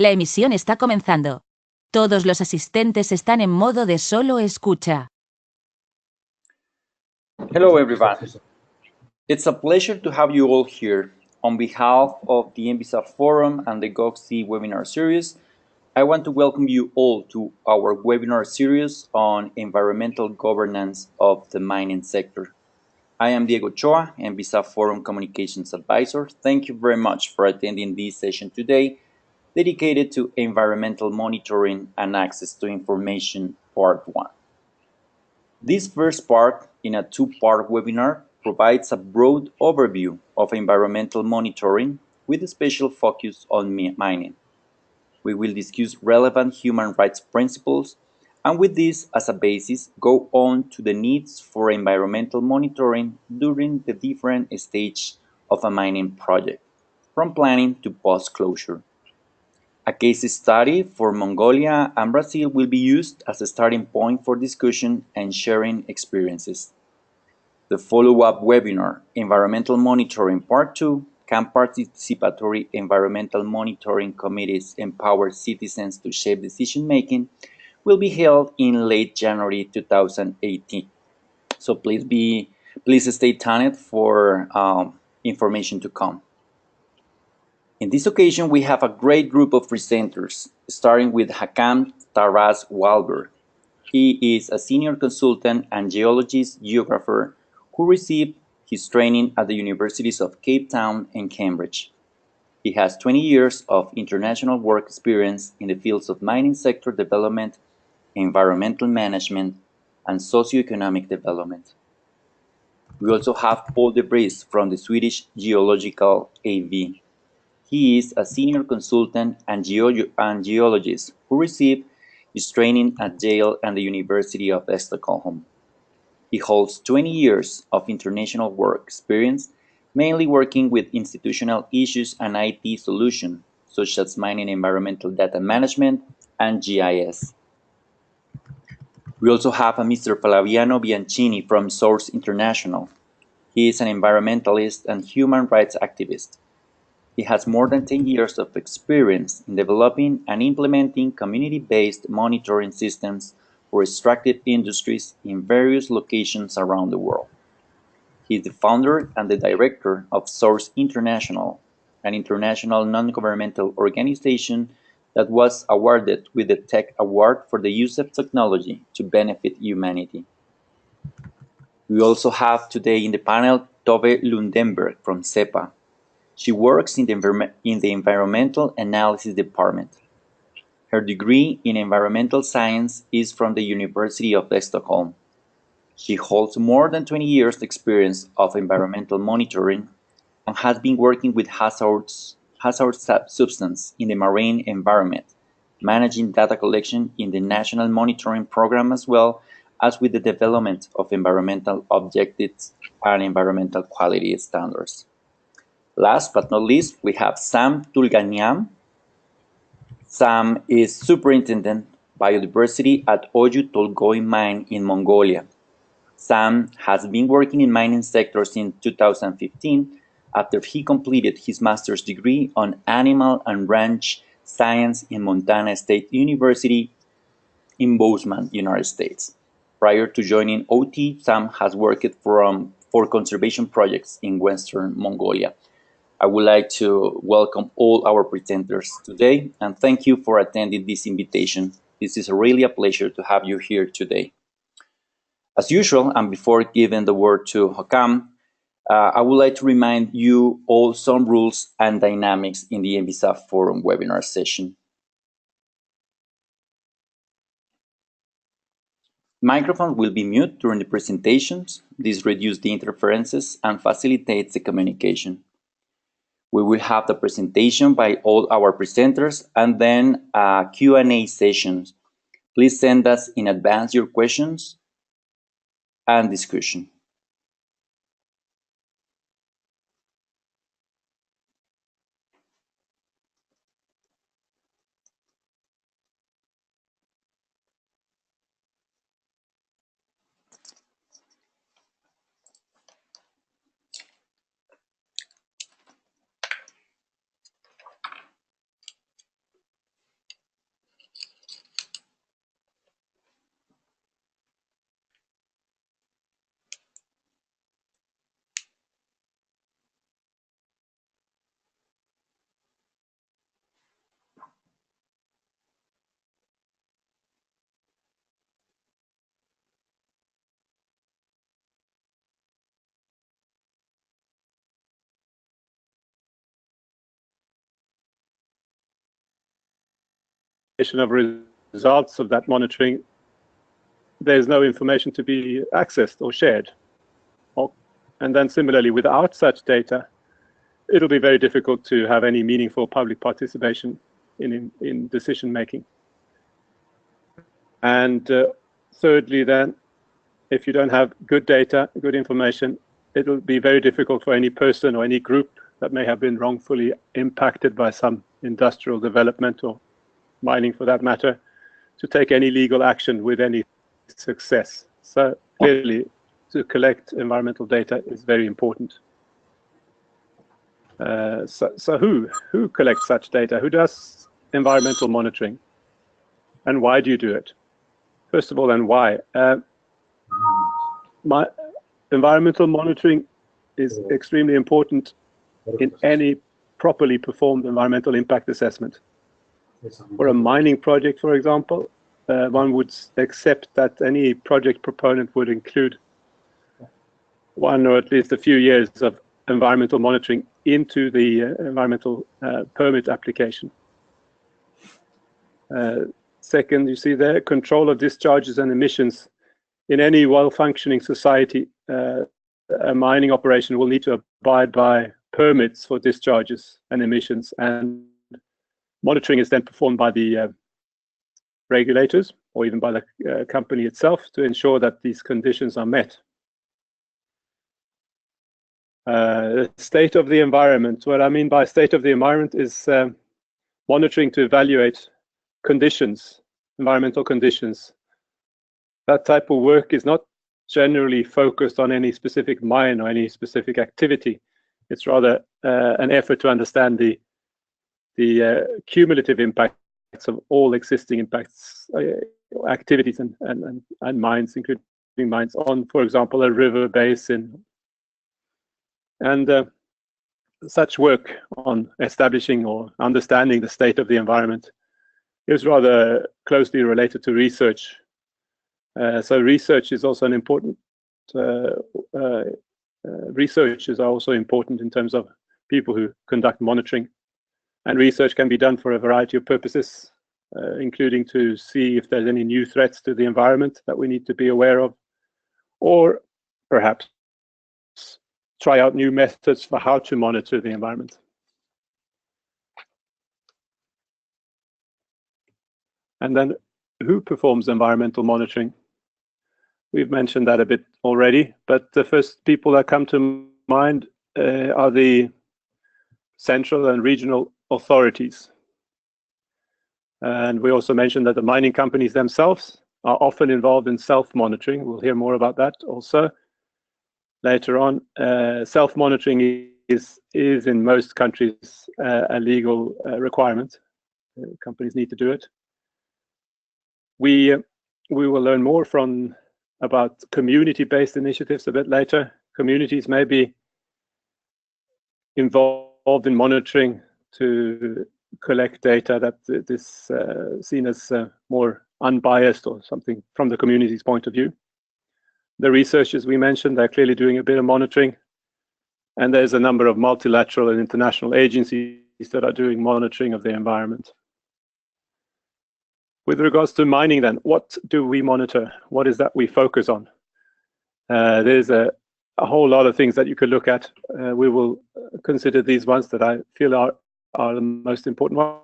La emisión está comenzando. Todos los asistentes están en modo de solo escucha. Hello everyone. It's a pleasure to have you all here. On behalf of the MBSA Forum and the GOXC webinar series, I want to welcome you all to our webinar series on environmental governance of the mining sector. I am Diego Choa, MBSA Forum Communications Advisor. Thank you very much for attending this session today, dedicated to environmental monitoring and access to information, part 1. This first part, in a two-part webinar, provides a broad overview of environmental monitoring with a special focus on mining. We will discuss relevant human rights principles, and with this as a basis, go on to the needs for environmental monitoring during the different stages of a mining project, from planning to post-closure. A case study for Mongolia and Brazil will be used as a starting point for discussion and sharing experiences. The follow-up webinar, Environmental Monitoring Part 2, Can Participatory Environmental Monitoring Committees Empower Citizens to Shape Decision-Making, will be held in late January 2018. So please stay tuned for information to come. In this occasion, we have a great group of presenters, starting with Hakam Taras Walberg. He is a senior consultant and geographer who received his training at the Universities of Cape Town and Cambridge. He has 20 years of international work experience in the fields of mining sector development, environmental management, and socioeconomic development. We also have Paul de Vries from the Swedish Geological AV. He is a senior consultant and geologist who received his training at Yale and the University of Stockholm. He holds 20 years of international work experience, mainly working with institutional issues and IT solutions, such as mining environmental data management and GIS. We also have a Mr. Flaviano Bianchini from Source International. He is an environmentalist and human rights activist. He has more than 10 years of experience in developing and implementing community-based monitoring systems for extractive industries in various locations around the world. He is the founder and the director of Source International, an international non-governmental organization that was awarded with the Tech Award for the use of technology to benefit humanity. We also have today in the panel Tove Lundenberg from CEPA. She works in the Environmental Analysis Department. Her degree in Environmental Science is from the University of Stockholm. She holds more than 20 years' experience of environmental monitoring and has been working with hazardous substances in the marine environment, managing data collection in the National Monitoring Program as well as with the development of environmental objectives and environmental quality standards. Last but not least, we have Sam Tulganiam. Sam is Superintendent Biodiversity at Oyu Tolgoi Mine in Mongolia. Sam has been working in mining sector since 2015 after he completed his master's degree on animal and ranch science in Montana State University in Bozeman, United States. Prior to joining OT, Sam has worked for conservation projects in Western Mongolia. I would like to welcome all our presenters today and thank you for attending this invitation. This is really a pleasure to have you here today. As usual, and before giving the word to Hakam, I would like to remind you all some rules and dynamics in the MBSA Forum webinar session. Microphones will be mute during the presentations. This reduces the interferences and facilitates the communication. We will have the presentation by all our presenters and then a Q&A sessions. Please send us in advance your questions and discussion. of results of that monitoring, there's no information to be accessed or shared. And then similarly, without such data, it'll be very difficult to have any meaningful public participation in decision making. And thirdly, then, if you don't have good data, good information, it'll be very difficult for any person or any group that may have been wrongfully impacted by some industrial development or mining for that matter to take any legal action with any success. So clearly, to collect environmental data is very important. So who collects such data? Who does environmental monitoring? And why do you do it? First of all, and why? Environmental monitoring is extremely important in any properly performed environmental impact assessment. For a mining project, for example, one would accept that any project proponent would include one or at least a few years of environmental monitoring into the environmental permit application. Second, you see there, control of discharges and emissions. In any well-functioning society, a mining operation will need to abide by permits for discharges and emissions, and monitoring is then performed by the regulators or even by the company itself to ensure that these conditions are met. State of the environment. What I mean by state of the environment is monitoring to evaluate conditions, environmental conditions. That type of work is not generally focused on any specific mine or any specific activity. It's rather an effort to understand the cumulative impacts of all existing impacts, activities and mines, including mines on, for example, a river basin. And such work on establishing or understanding the state of the environment is rather closely related to research. So research is also an important, researchers are also important in terms of people who conduct monitoring. And research can be done for a variety of purposes, including to see if there's any new threats to the environment that we need to be aware of, or perhaps try out new methods for how to monitor the environment. And then who performs environmental monitoring? We've mentioned that a bit already, but the first people that come to mind are the central and regional authorities. And we also mentioned that the mining companies themselves are often involved in self-monitoring. We'll hear more about that also later on. Self-monitoring is in most countries a legal requirement. Companies need to do it. We will learn more about community-based initiatives a bit later. Communities may be involved in monitoring to collect data that is seen as more unbiased or something from the community's point of view. The researchers we mentioned, they're clearly doing a bit of monitoring, and there's a number of multilateral and international agencies that are doing monitoring of the environment. With regards to mining then, what do we monitor? What is that we focus on? There's a whole lot of things that you could look at. We will consider these ones that I feel are the most important ones.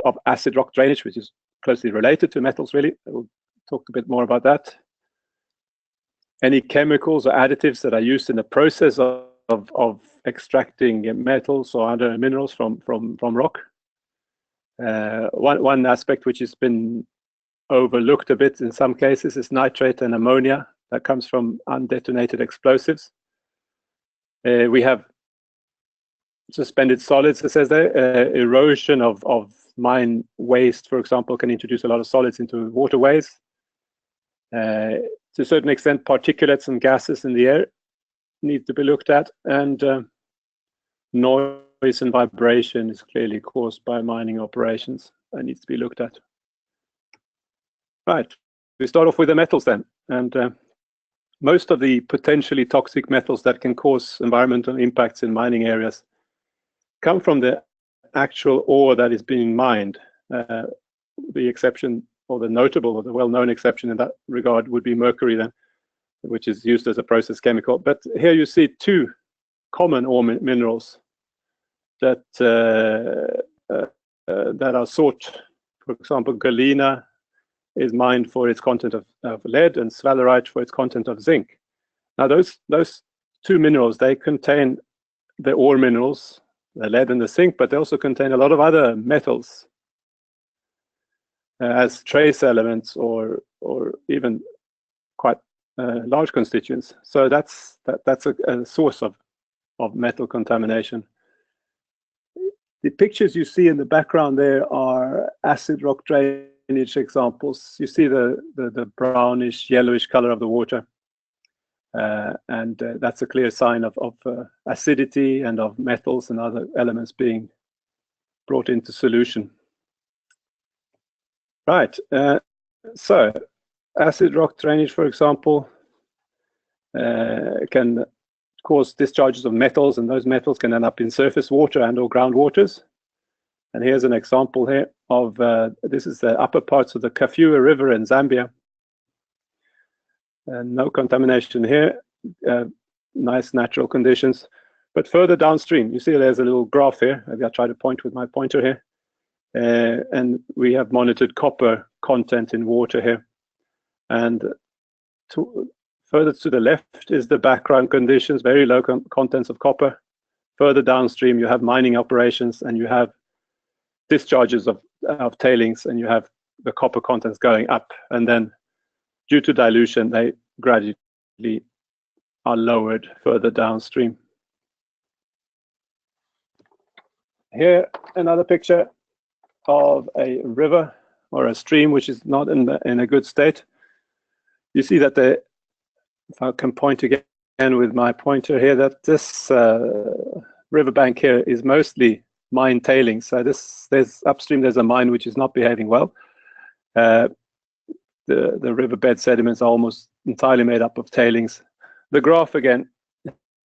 Of acid rock drainage, which is closely related to metals, really. We'll talk a bit more about that. Any chemicals or additives that are used in the process of extracting metals or other minerals from rock. One aspect which has been overlooked a bit in some cases is nitrate and ammonia that comes from undetonated explosives. We have suspended solids, it says there. Erosion of mine waste, for example, can introduce a lot of solids into waterways. To a certain extent, particulates and gases in the air need to be looked at, and noise and vibration is clearly caused by mining operations and needs to be looked at. Right, we start off with the metals then, and most of the potentially toxic metals that can cause environmental impacts in mining areas come from the actual ore that is being mined. The exception, or the notable or the well-known exception in that regard, would be mercury then, which is used as a process chemical. But here you see two common ore minerals that that are sought. For example, galena is mined for its content of lead, and sphalerite for its content of zinc. Now those two minerals, they contain the ore minerals, the lead and the zinc, but they also contain a lot of other metals as trace elements, or even quite large constituents. So that's a source of metal contamination. The pictures you see in the background there are acid rock drainage examples. You see the brownish, yellowish color of the water. And that's a clear sign of acidity and of metals and other elements being brought into solution. Right, so acid rock drainage, for example, can cause discharges of metals, and those metals can end up in surface water and or groundwaters. And here's an example here of, this is the upper parts of the Kafue River in Zambia. And no contamination here, nice natural conditions. But further downstream, you see there's a little graph here. Maybe I'll try to point with my pointer here. And we have monitored copper content in water here. And further to the left is the background conditions, very low contents of copper. Further downstream, you have mining operations, and you have discharges of tailings, and you have the copper contents going up. And then due to dilution, they gradually are lowered further downstream. Here, another picture of a river or a stream which is not in a good state. You see that if I can point again with my pointer here, that this riverbank here is mostly mine tailings. So there's upstream, there's a mine which is not behaving well. The riverbed sediments are almost entirely made up of tailings. The graph again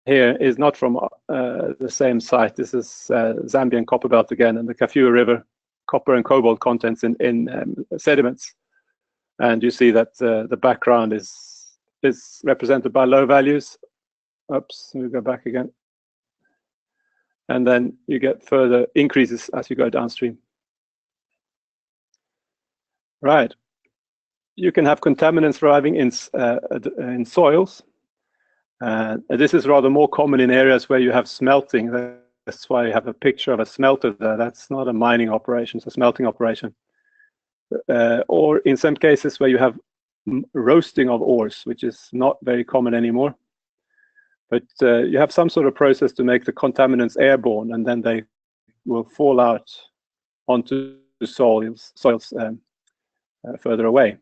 here is not from the same site. This is Zambian copper belt again, and the Kafue River, copper and cobalt contents in sediments. And you see that the background is represented by low values. Oops, we go back again. And then you get further increases as you go downstream. Right. You can have contaminants arriving in soils. This is rather more common in areas where you have smelting. That's why you have a picture of a smelter there. That's not a mining operation, it's a smelting operation. Or in some cases where you have roasting of ores, which is not very common anymore. But you have some sort of process to make the contaminants airborne, and then they will fall out onto the soils further away.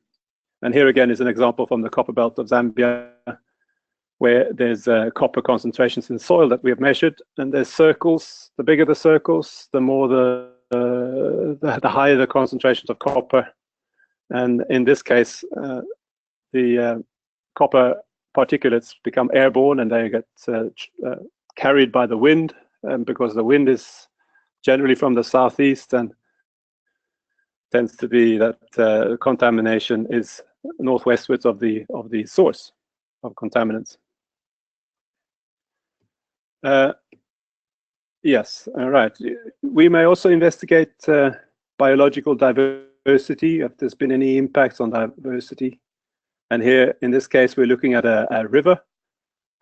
And here again is an example from the copper belt of Zambia, where there's copper concentrations in soil that we have measured, and there's circles. The bigger the circles, the more the higher the concentrations of copper. And in this case, the copper particulates become airborne, and they get carried by the wind, because the wind is generally from the southeast, and tends to be that contamination is northwestwards of the source of contaminants. Yes, all right. We may also investigate biological diversity, if there's been any impacts on diversity. And here, in this case, we're looking at a river,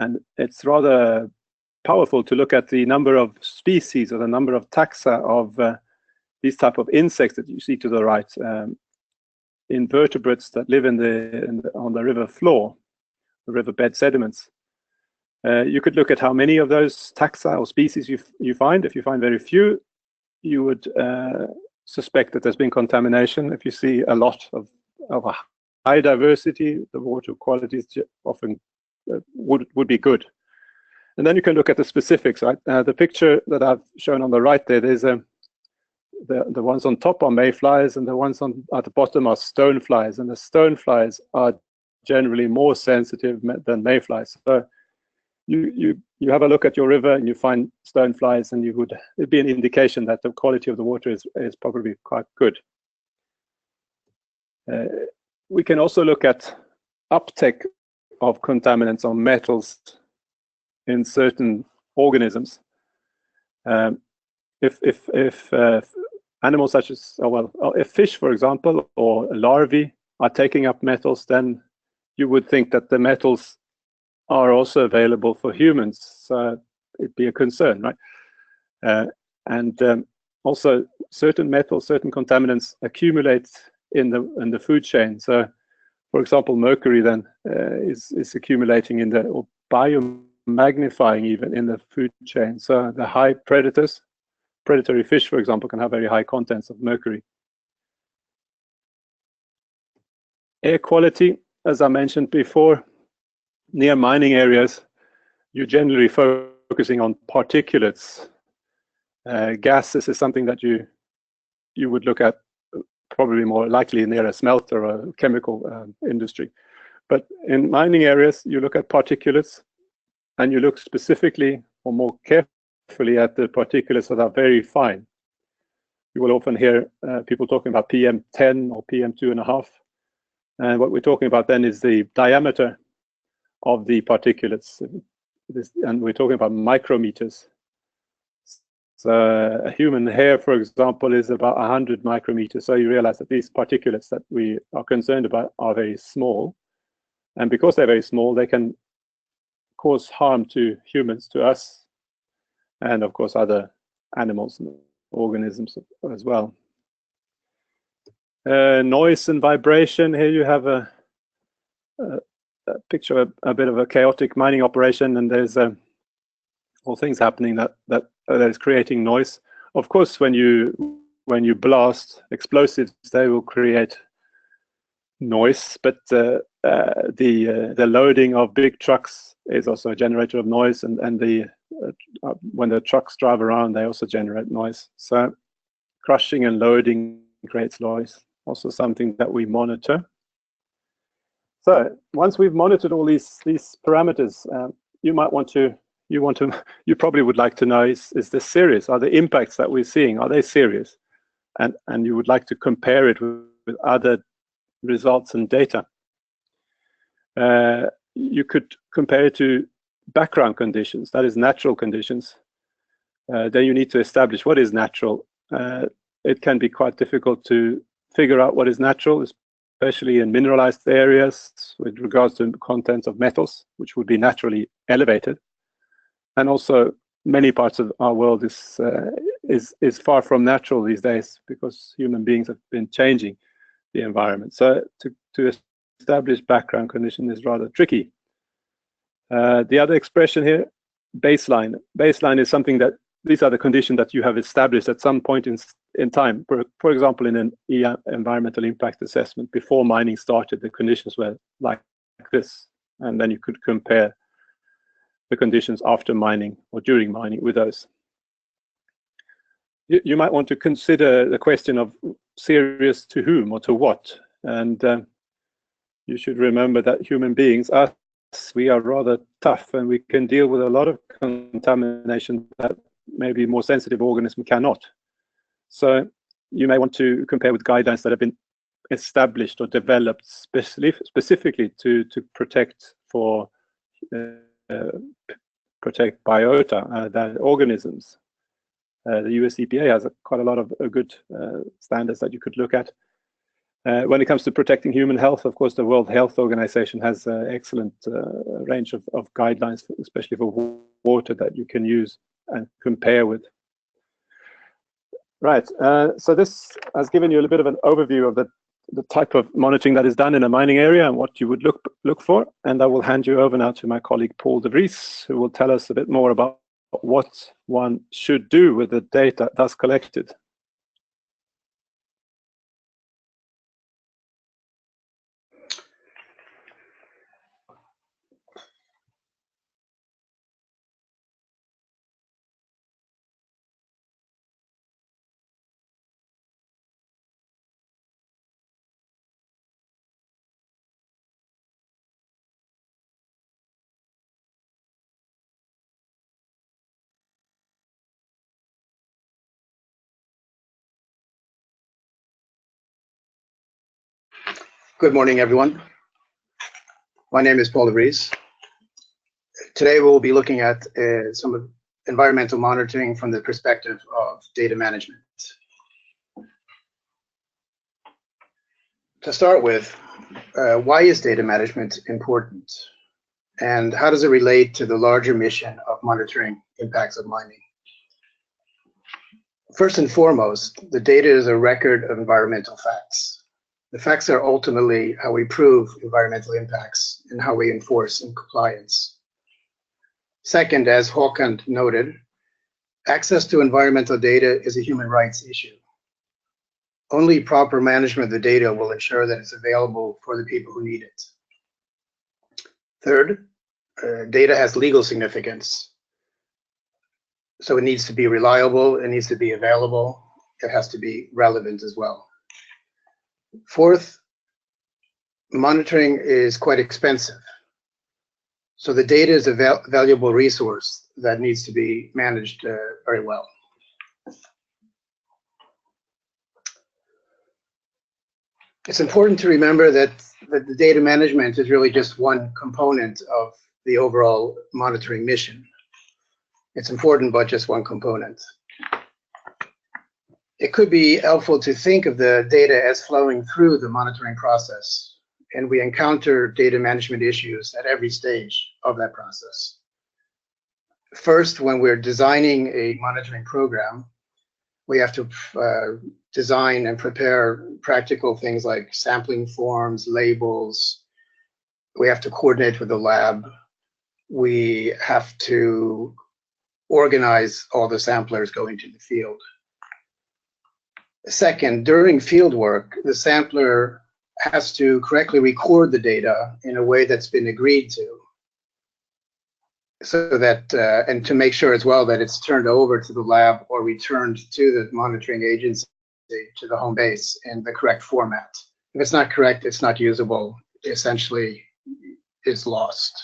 and it's rather powerful to look at the number of species or the number of taxa of these type of insects that you see to the right, invertebrates that live on the river floor, the riverbed sediments. You could look at how many of those taxa or species you find. If you find very few, you would suspect that there's been contamination. If you see a lot of a high diversity, the water qualities often would be good. And then you can look at the specifics. Right? The picture that I've shown on the right there, there's the ones on top are mayflies, and the ones at the bottom are stoneflies. And the stoneflies are generally more sensitive than mayflies. So you have a look at your river and you find stoneflies, and it'd be an indication that the quality of the water is probably quite good. We can also look at uptake of contaminants or metals in certain organisms. If animals such as, if fish, for example, or larvae are taking up metals, then you would think that the metals are also available for humans. So it'd be a concern, right? Also, certain metals, certain contaminants accumulate in the food chain. So, for example, mercury then is accumulating or biomagnifying even in the food chain. So the high predatory fish, for example, can have very high contents of mercury. Air quality, as I mentioned before, near mining areas, you're generally focusing on particulates. Gases is something that you would look at probably more likely near a smelter or a chemical industry. But in mining areas, you look at particulates, and you look specifically or more carefully at the particulates that are very fine. You will often hear people talking about PM10 or PM2.5. And what we're talking about then is the diameter of the particulates. And we're talking about micrometers. So a human hair, for example, is about 100 micrometers. So you realize that these particulates that we are concerned about are very small. And because they're very small, they can cause harm to humans, to us, and of course other animals and organisms as well. Noise and vibration. Here you have a picture of a bit of a chaotic mining operation, and there's all things happening that is creating noise. Of course, when you blast explosives, they will create noise, but the loading of big trucks is also a generator of noise, and when the trucks drive around, they also generate noise. So crushing and loading creates noise, also something that we monitor. So once we've monitored all these parameters, you probably would like to know, is this serious? Are the impacts that we're seeing, are they serious? And you would like to compare it with other results and data. You could compare it to background conditions, that is natural conditions. Then you need to establish what is natural. It can be quite difficult to figure out what is natural, especially in mineralized areas with regards to the content of metals, which would be naturally elevated. And also, many parts of our world is far from natural these days because human beings have been changing the environment. So to establish background condition is rather tricky. The other expression here, baseline. Baseline is something that these are the conditions that you have established at some point in time. For example, in an environmental impact assessment, before mining started, the conditions were like this. And then you could compare the conditions after mining or during mining with those. You might want to consider the question of serious to whom or to what. And you should remember that human beings, us, we are rather tough, and we can deal with a lot of contamination that maybe more sensitive organisms cannot. So you may want to compare with guidelines that have been established or developed specifically to protect biota, the organisms. The US EPA has quite a lot of good standards that you could look at. When it comes to protecting human health, of course, the World Health Organization has an excellent range of guidelines, especially for water, that you can use and compare with. Right, so this has given you a little bit of an overview of the type of monitoring that is done in a mining area and what you would look for. And I will hand you over now to my colleague Paul de Vries, who will tell us a bit more about what one should do with the data thus collected. Good morning, everyone. My name is Paul Vries. Today we'll be looking at some of environmental monitoring from the perspective of data management. To start with, why is data management important? And how does it relate to the larger mission of monitoring impacts of mining? First and foremost, the data is a record of environmental facts. The facts are ultimately how we prove environmental impacts and how we enforce compliance. Second, as Håkan noted, access to environmental data is a human rights issue. Only proper management of the data will ensure that it's available for the people who need it. Third, data has legal significance. So it needs to be reliable, it needs to be available, it has to be relevant as well. Fourth, monitoring is quite expensive. So the data is a valuable resource that needs to be managed very well. It's important to remember that the data management is really just one component of the overall monitoring mission. It's important, but just one component. It could be helpful to think of the data as flowing through the monitoring process, and we encounter data management issues at every stage of that process. First, when we're designing a monitoring program, we have to design and prepare practical things like sampling forms, labels. We have to coordinate with the lab. We have to organize all the samplers going to the field. Second, during field work, the sampler has to correctly record the data in a way that's been agreed to, so that and to make sure as well that it's turned over to the lab or returned to the monitoring agency, to the home base, in the correct format. If it's not correct, it's not usable, essentially it's lost.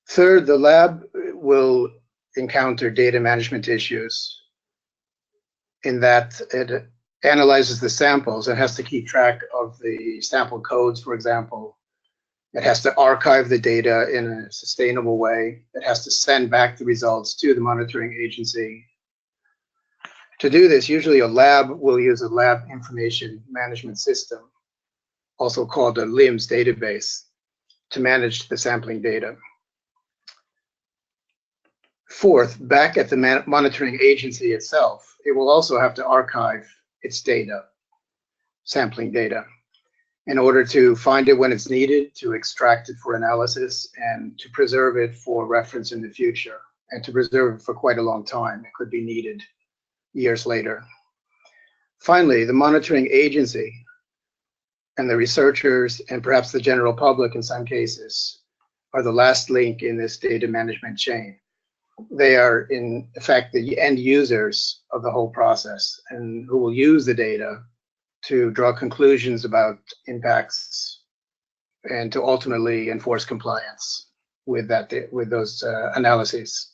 Third, the lab will encounter data management issues in that it analyzes the samples and has to keep track of the sample codes, for example. It has to archive the data in a sustainable way. It has to send back the results to the monitoring agency. To do this, usually a lab will use a lab information management system, also called a LIMS database, to manage the sampling data. Fourth, back at the monitoring agency itself, it will also have to archive its data, sampling data, in order to find it when it's needed, to extract it for analysis, and to preserve it for reference in the future, and to preserve it for quite a long time. It could be needed years later. Finally, the monitoring agency and the researchers, and perhaps the general public in some cases, are the last link in this data management chain. They are, in effect, the end users of the whole process, and who will use the data to draw conclusions about impacts and to ultimately enforce compliance with those analyses.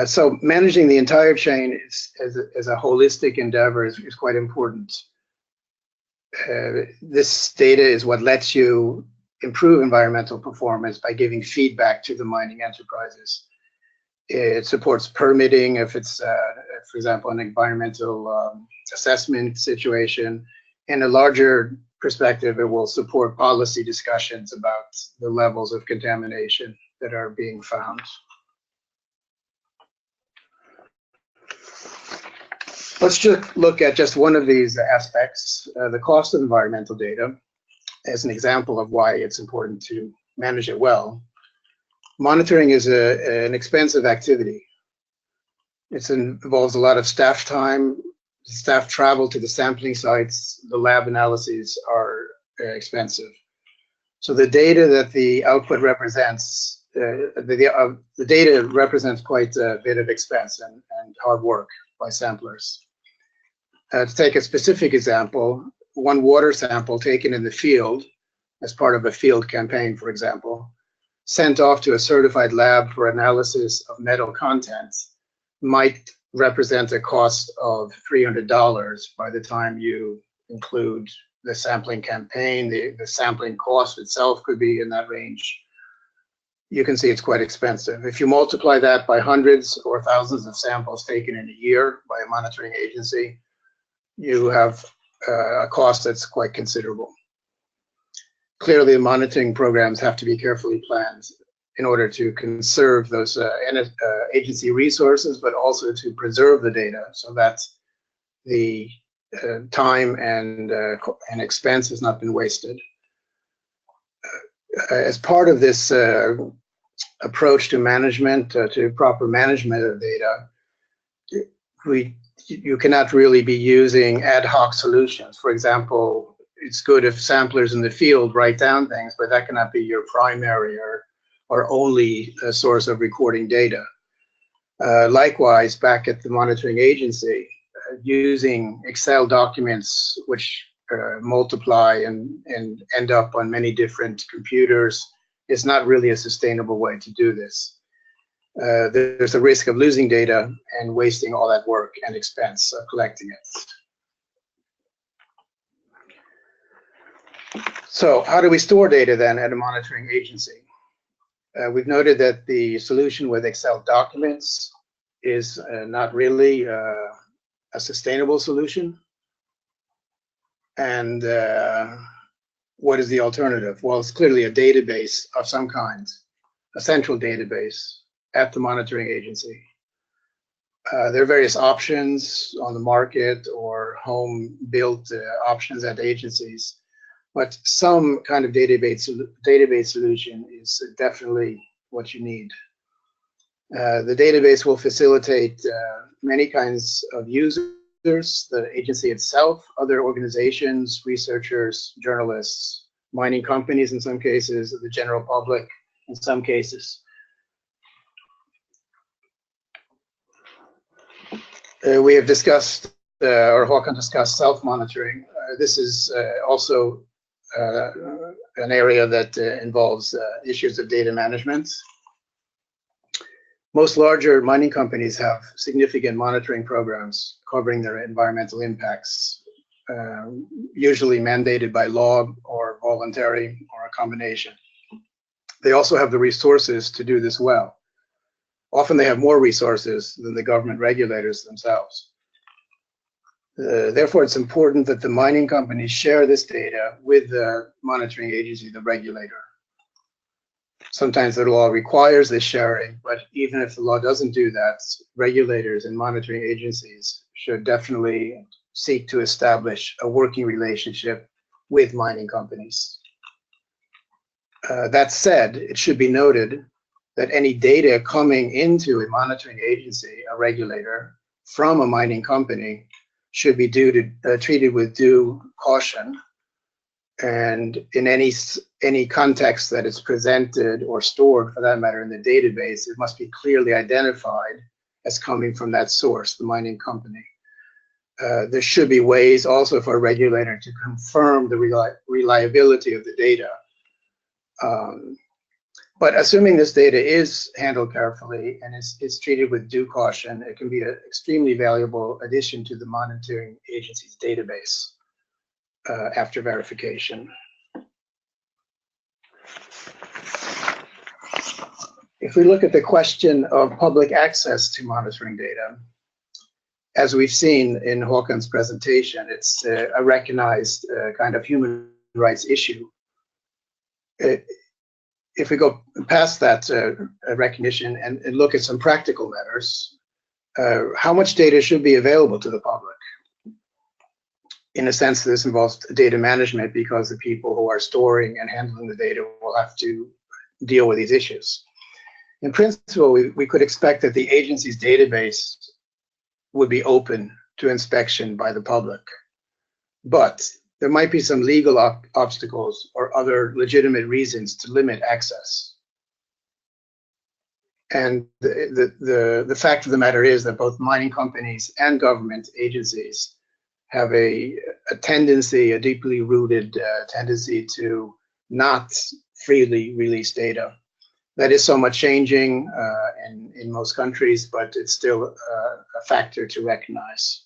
So managing the entire chain as a holistic endeavor is quite important. This data is what lets you improve environmental performance by giving feedback to the mining enterprises. It supports permitting if it's, for example, an environmental assessment situation. In a larger perspective, it will support policy discussions about the levels of contamination that are being found. Let's just look at just one of these aspects, the cost of environmental data, as an example of why it's important to manage it well. Monitoring is an expensive activity. It involves a lot of staff time, staff travel to the sampling sites, the lab analyses are expensive. So the data that the output represents, the data represents quite a bit of expense and hard work by samplers. To take a specific example, one water sample taken in the field as part of a field campaign, for example, sent off to a certified lab for analysis of metal content might represent a cost of $300 by the time you include the sampling campaign, the sampling cost itself could be in that range. You can see it's quite expensive. If you multiply that by hundreds or thousands of samples taken in a year by a monitoring agency, you have a cost that's quite considerable. Clearly, the monitoring programs have to be carefully planned in order to conserve those agency resources, but also to preserve the data so that the time and expense has not been wasted. As part of this approach to management, to proper management of data, you cannot really be using ad hoc solutions. For example, it's good if samplers in the field write down things, but that cannot be your primary or only source of recording data. Likewise, back at the monitoring agency, using Excel documents which multiply and end up on many different computers is not really a sustainable way to do this. There's a risk of losing data and wasting all that work and expense of collecting it. So how do we store data then at a monitoring agency? We've noted that the solution with Excel documents is not really a sustainable solution. And what is the alternative? Well, it's clearly a database of some kind, a central database at the monitoring agency. There are various options on the market or home-built options at agencies, but some kind of database solution is definitely what you need. The database will facilitate many kinds of users, the agency itself, other organizations, researchers, journalists, mining companies in some cases, the general public in some cases. We have discussed, or Håkan discussed, self-monitoring. This is also an area that involves issues of data management. Most larger mining companies have significant monitoring programs covering their environmental impacts, usually mandated by law or voluntary or a combination. They also have the resources to do this well. Often they have more resources than the government regulators themselves. Therefore, it's important that the mining companies share this data with the monitoring agency, the regulator. Sometimes the law requires this sharing, but even if the law doesn't do that, regulators and monitoring agencies should definitely seek to establish a working relationship with mining companies. That said, it should be noted that any data coming into a monitoring agency, a regulator, from a mining company should be treated with due caution, and in any context that is presented or stored, for that matter, in the database, it must be clearly identified as coming from that source, the mining company. There should be ways also for a regulator to confirm the reliability of the data. But assuming this data is handled carefully and is treated with due caution, it can be an extremely valuable addition to the monitoring agency's database after verification. If we look at the question of public access to monitoring data, as we've seen in Håkan's presentation, it's a recognized kind of human rights issue. If we go past that recognition and look at some practical matters, how much data should be available to the public? In a sense, this involves data management because the people who are storing and handling the data will have to deal with these issues. In principle, we could expect that the agency's database would be open to inspection by the public, but there might be some legal obstacles or other legitimate reasons to limit access. And the fact of the matter is that both mining companies and government agencies have a tendency, a deeply rooted tendency to not freely release data. That is somewhat changing in most countries, but it's still a factor to recognize.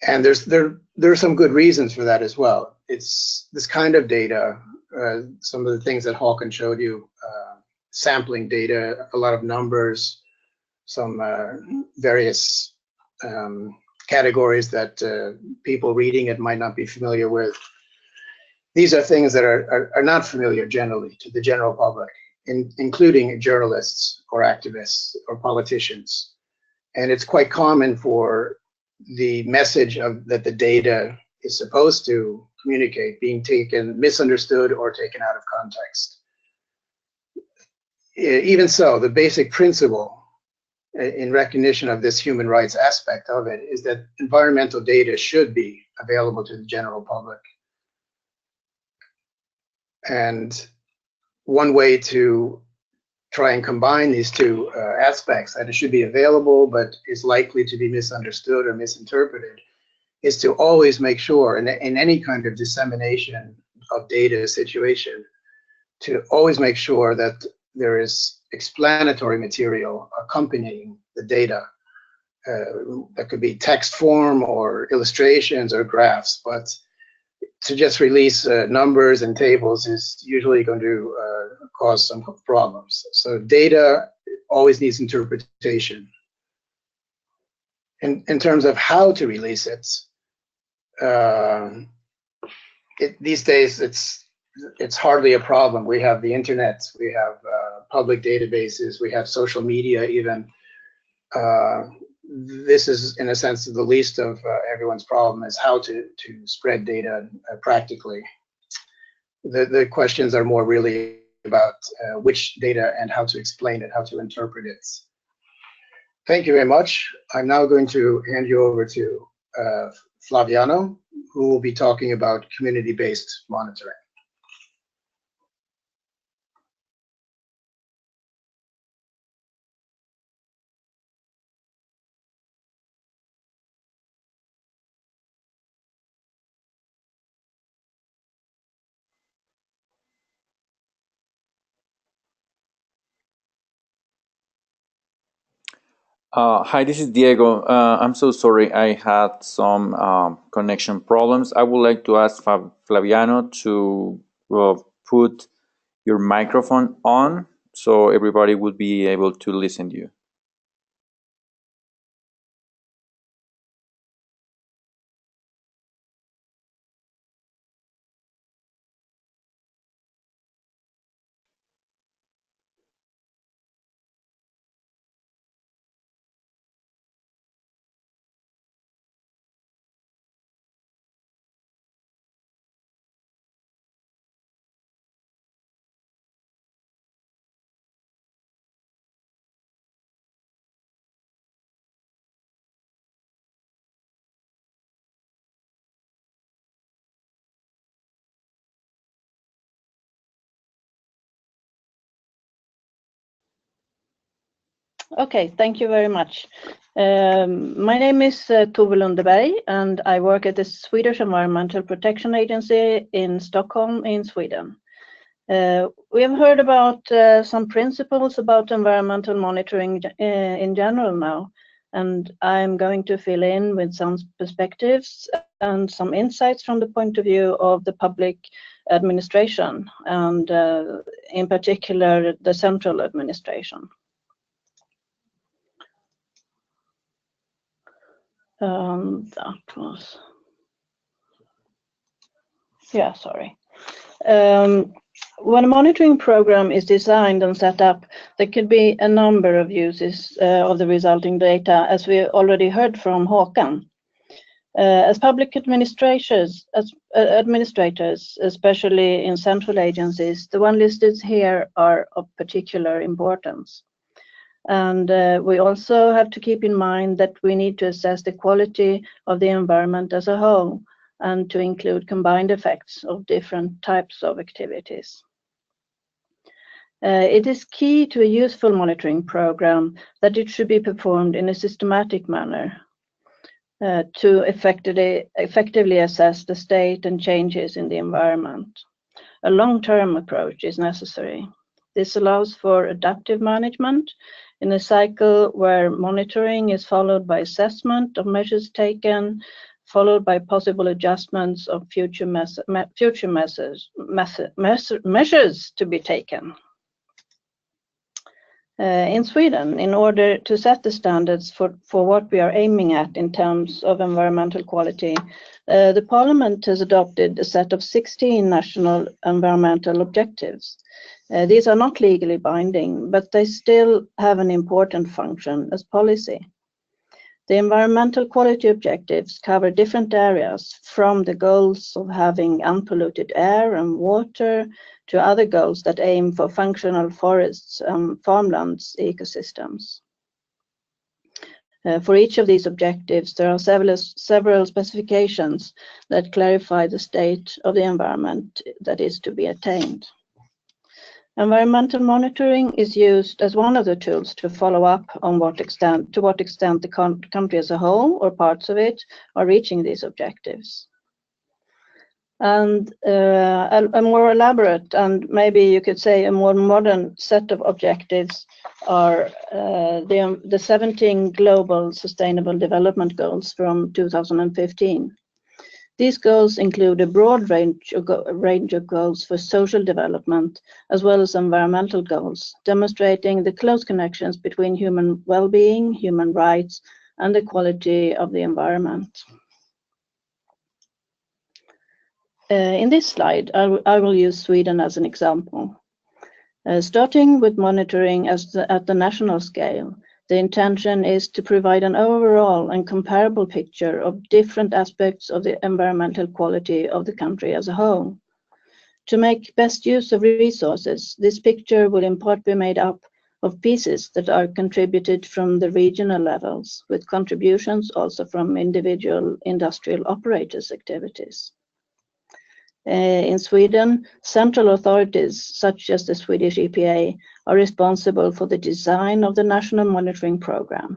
And there are some good reasons for that as well. It's this kind of data, some of the things that Håkan showed you, sampling data, a lot of numbers, some various categories that people reading it might not be familiar with. These are things that are not familiar generally to the general public, including journalists or activists or politicians. And it's quite common for the message that the data is supposed to communicate being misunderstood or taken out of context. Even so, the basic principle in recognition of this human rights aspect of it is that environmental data should be available to the general public. And one way to try and combine these two aspects, that it should be available but is likely to be misunderstood or misinterpreted, is to always make sure in any kind of dissemination of data situation, to always make sure that there is explanatory material accompanying the data. That could be text form or illustrations or graphs, but to just release numbers and tables is usually going to cause some problems. So data always needs interpretation. In terms of how to release it, these days it's hardly a problem. We have the internet, we have public databases, we have social media even. This is, in a sense, the least of everyone's problem is how to spread data practically. The questions are more really about which data and how to explain it, how to interpret it. Thank you very much. I'm now going to hand you over to Flaviano, who will be talking about community-based monitoring. Hi, this is Diego. I'm so sorry, I had some connection problems. I would like to ask Flaviano to put your microphone on so everybody would be able to listen to you. Okay, thank you very much. My name is Tove Lundeberg, and I work at the Swedish Environmental Protection Agency in Stockholm in Sweden. We have heard about some principles about environmental monitoring in general now, and I'm going to fill in with some perspectives and some insights from the point of view of the public administration, and in particular the central administration. That was, yeah, sorry. When a monitoring program is designed and set up, there could be a number of uses of the resulting data, as we already heard from Håkan. As public administrators, especially in central agencies, the ones listed here are of particular importance. And we also have to keep in mind that we need to assess the quality of the environment as a whole and to include combined effects of different types of activities. It is key to a useful monitoring program that it should be performed in a systematic manner to effectively assess the state and changes in the environment. A long-term approach is necessary. This allows for adaptive management in a cycle where monitoring is followed by assessment of measures taken, followed by possible adjustments of future measures to be taken. In Sweden, in order to set the standards for what we are aiming at in terms of environmental quality, the Parliament has adopted a set of 16 national environmental objectives. These are not legally binding, but they still have an important function as policy. The environmental quality objectives cover different areas, from the goals of having unpolluted air and water to other goals that aim for functional forests and farmlands ecosystems. For each of these objectives, there are several specifications that clarify the state of the environment that is to be attained. Environmental monitoring is used as one of the tools to follow up on to what extent the country as a whole or parts of it are reaching these objectives. And a more elaborate and maybe you could say a more modern set of objectives are the 17 Global Sustainable Development Goals from 2015. These goals include a broad range of goals for social development, as well as environmental goals, demonstrating the close connections between human well-being, human rights, and the quality of the environment. In this slide, I will use Sweden as an example. Starting with monitoring at the national scale, the intention is to provide an overall and comparable picture of different aspects of the environmental quality of the country as a whole. To make best use of resources, this picture will in part be made up of pieces that are contributed from the regional levels, with contributions also from individual industrial operators' activities. In Sweden, central authorities such as the Swedish EPA are responsible for the design of the national monitoring program.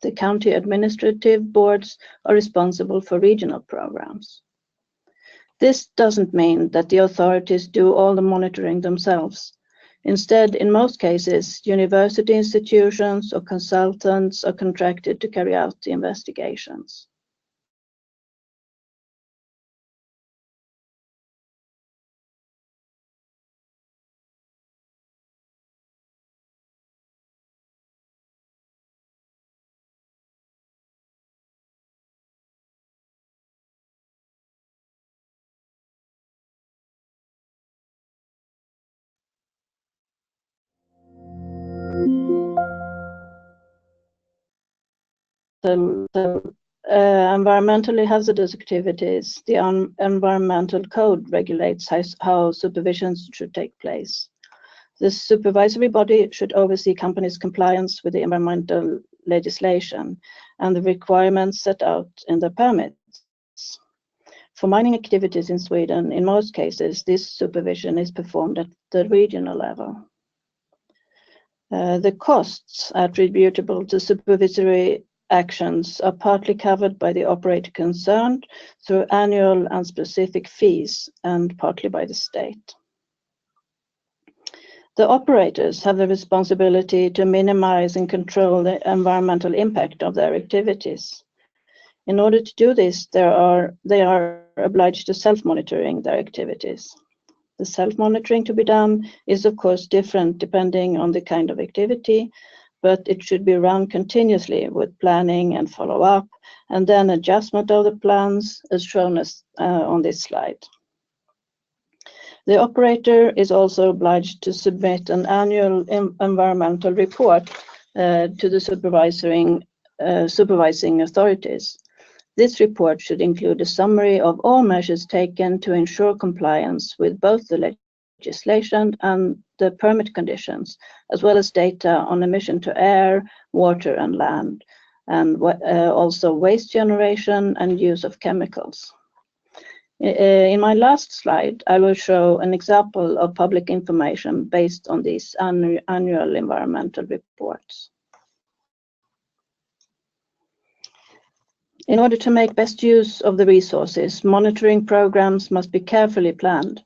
The county administrative boards are responsible for regional programs. This doesn't mean that the authorities do all the monitoring themselves. Instead, in most cases, university institutions or consultants are contracted to carry out the investigations. Environmentally hazardous activities, the Environmental Code regulates how supervision should take place. The supervisory body should oversee companies' compliance with the environmental legislation and the requirements set out in the permits. For mining activities in Sweden, in most cases, this supervision is performed at the regional level. The costs attributable to supervisory actions are partly covered by the operator concerned through annual and specific fees, and partly by the state. The operators have the responsibility to minimize and control the environmental impact of their activities. In order to do this, they are obliged to self-monitoring their activities. The self-monitoring to be done is of course different depending on the kind of activity, but it should be run continuously with planning and follow-up, and then adjustment of the plans as shown on this slide. The operator is also obliged to submit an annual environmental report to the supervising authorities. This report should include a summary of all measures taken to ensure compliance with both the legislation and the permit conditions, as well as data on emission to air, water, and land, and also waste generation and use of chemicals. In my last slide, I will show an example of public information based on these annual environmental reports. In order to make best use of the resources, monitoring programs must be carefully planned.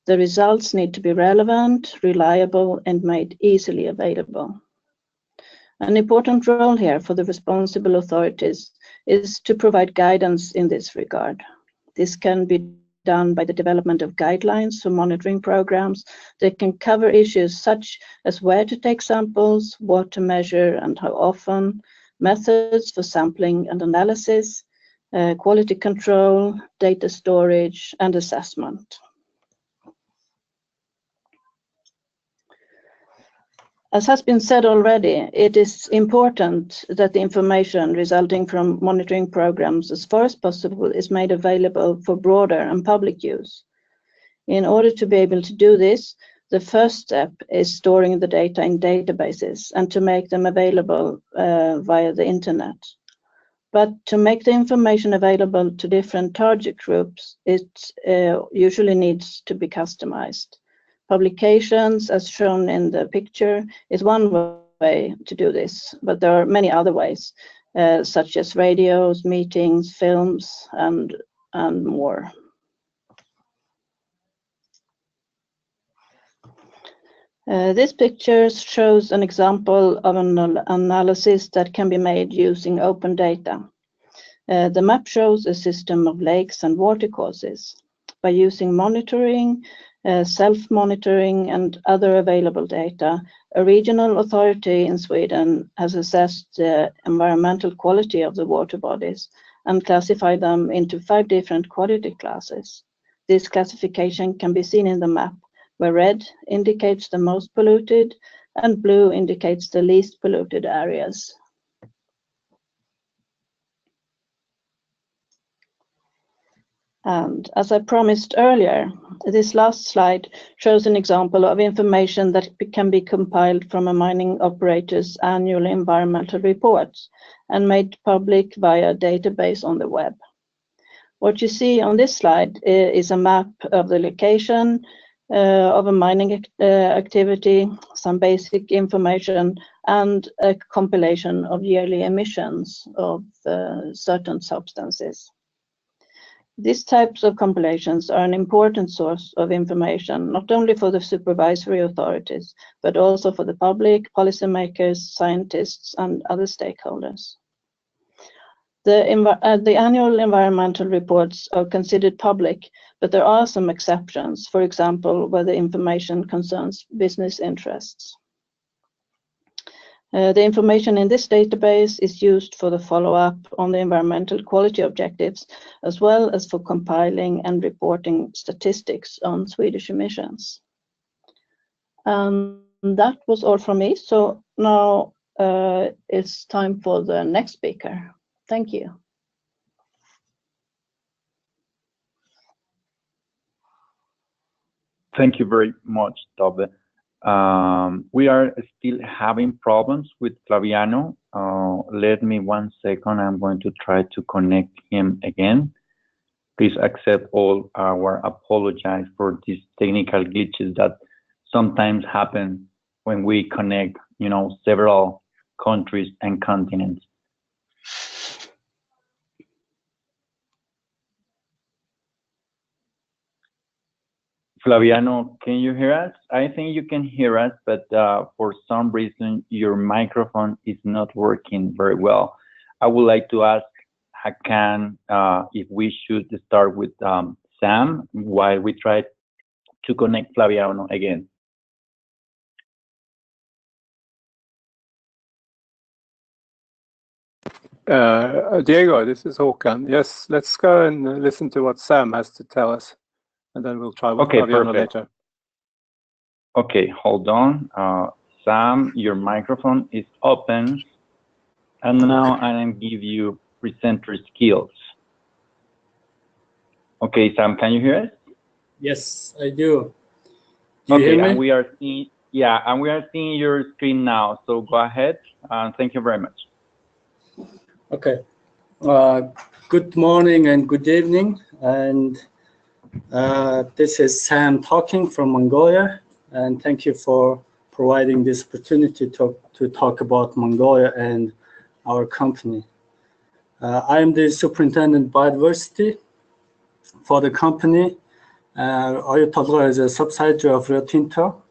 The results need to be relevant, reliable, and made easily available. An important role here for the responsible authorities is to provide guidance in this regard. This can be done by the development of guidelines for monitoring programs that can cover issues such as where to take samples, what to measure and how often, methods for sampling and analysis, quality control, data storage, and assessment. As has been said already, it is important that the information resulting from monitoring programs, as far as possible, is made available for broader and public use. In order to be able to do this, the first step is storing the data in databases and to make them available via the internet. But to make the information available to different target groups, it usually needs to be customized. Publications, as shown in the picture, is one way to do this, but there are many other ways, such as radios, meetings, films, and more. This picture shows an example of an analysis that can be made using open data. The map shows a system of lakes and watercourses. By using monitoring, self-monitoring and other available data, a regional authority in Sweden has assessed the environmental quality of the water bodies and classified them into 5 different quality classes. This classification can be seen in the map, where red indicates the most polluted and blue indicates the least polluted areas. And as I promised earlier, this last slide shows an example of information that can be compiled from a mining operator's annual environmental reports and made public via a database on the web. What you see on this slide is a map of the location of a mining activity, some basic information, and a compilation of yearly emissions of certain substances. These types of compilations are an important source of information, not only for the supervisory authorities, but also for the public, policymakers, scientists, and other stakeholders. The annual environmental reports are considered public, but there are some exceptions, for example, where the information concerns business interests. The information in this database is used for the follow-up on the environmental quality objectives, as well as for compiling and reporting statistics on Swedish emissions. That was all from me. So now it's time for the next speaker. Thank you. Thank you very much, Tove. We are still having problems with Flaviano. Let me 1 second. I'm going to try to connect him again. Please accept all our apologies for these technical glitches that sometimes happen when we connect, several countries and continents. Flaviano, can you hear us? I think you can hear us, but for some reason, your microphone is not working very well. I would like to ask Hakan if we should start with Sam while we try to connect Flaviano again. Diego, this is Håkan. Yes, let's go and listen to what Sam has to tell us, and then we'll try with Flaviano later. Okay, hold on. Sam, your microphone is open, and now I'm going to give you presenter skills. Okay, Sam, can you hear us? Yes, I do. Do you hear me? And we are seeing, and we are seeing your screen now. So go ahead. Thank you very much. Okay. Good morning and good evening. And this is Sam talking from Mongolia. And thank you for providing this opportunity to talk about Mongolia and our company. I am the Superintendent Biodiversity for the company. Oyu Tolgoi is a subsidiary of Rio Tinto.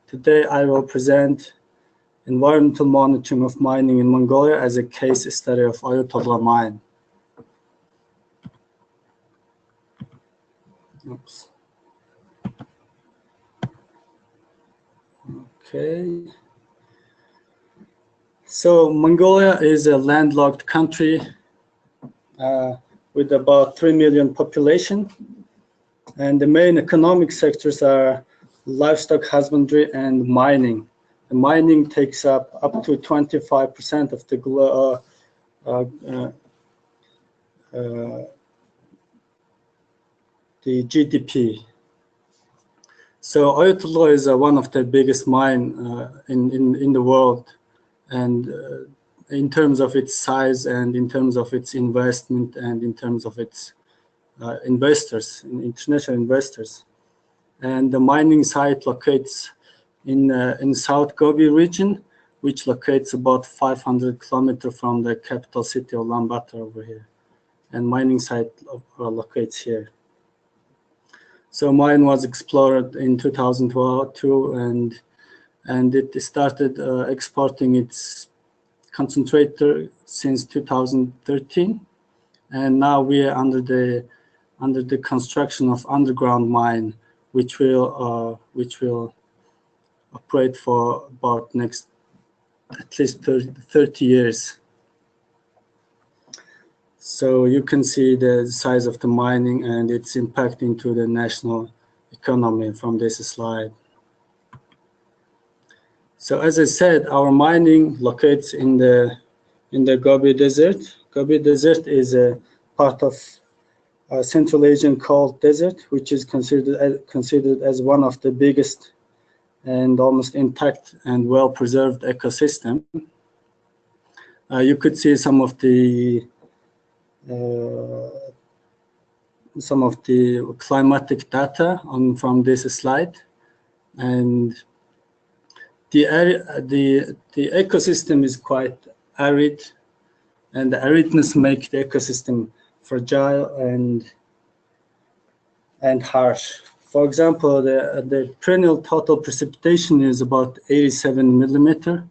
Today I will present environmental monitoring of mining in Mongolia as a case study of Ayutthaya mine. Oops. Okay. So Mongolia is a landlocked country with about 3 million population, and the main economic sectors are livestock husbandry and mining. The mining takes up to 25% of the GDP. So Ayutthaya is one of the biggest mine in the world, and in terms of its size and in terms of its investment and in terms of its investors, international investors. And the mining site locates in South Gobi region, which locates about 500 kilometers from the capital city of Ulaanbaatar over here. And mining site locates here. So mine was explored in 2002, and it started exporting its concentrator since 2013, and now we are under the construction of underground mine, which will operate for about next at least 30 years. So you can see the size of the mining and its impact into the national economy from this slide. So as I said, our mining locates in the Gobi Desert. Gobi Desert is a part of Central Asian cold desert, which is considered as one of the biggest and almost intact and well-preserved ecosystem. You could see some of the climatic data from this slide, and the ecosystem is quite arid, and the aridness makes the ecosystem fragile and harsh. For example, the perennial total precipitation is about 87 millimeter,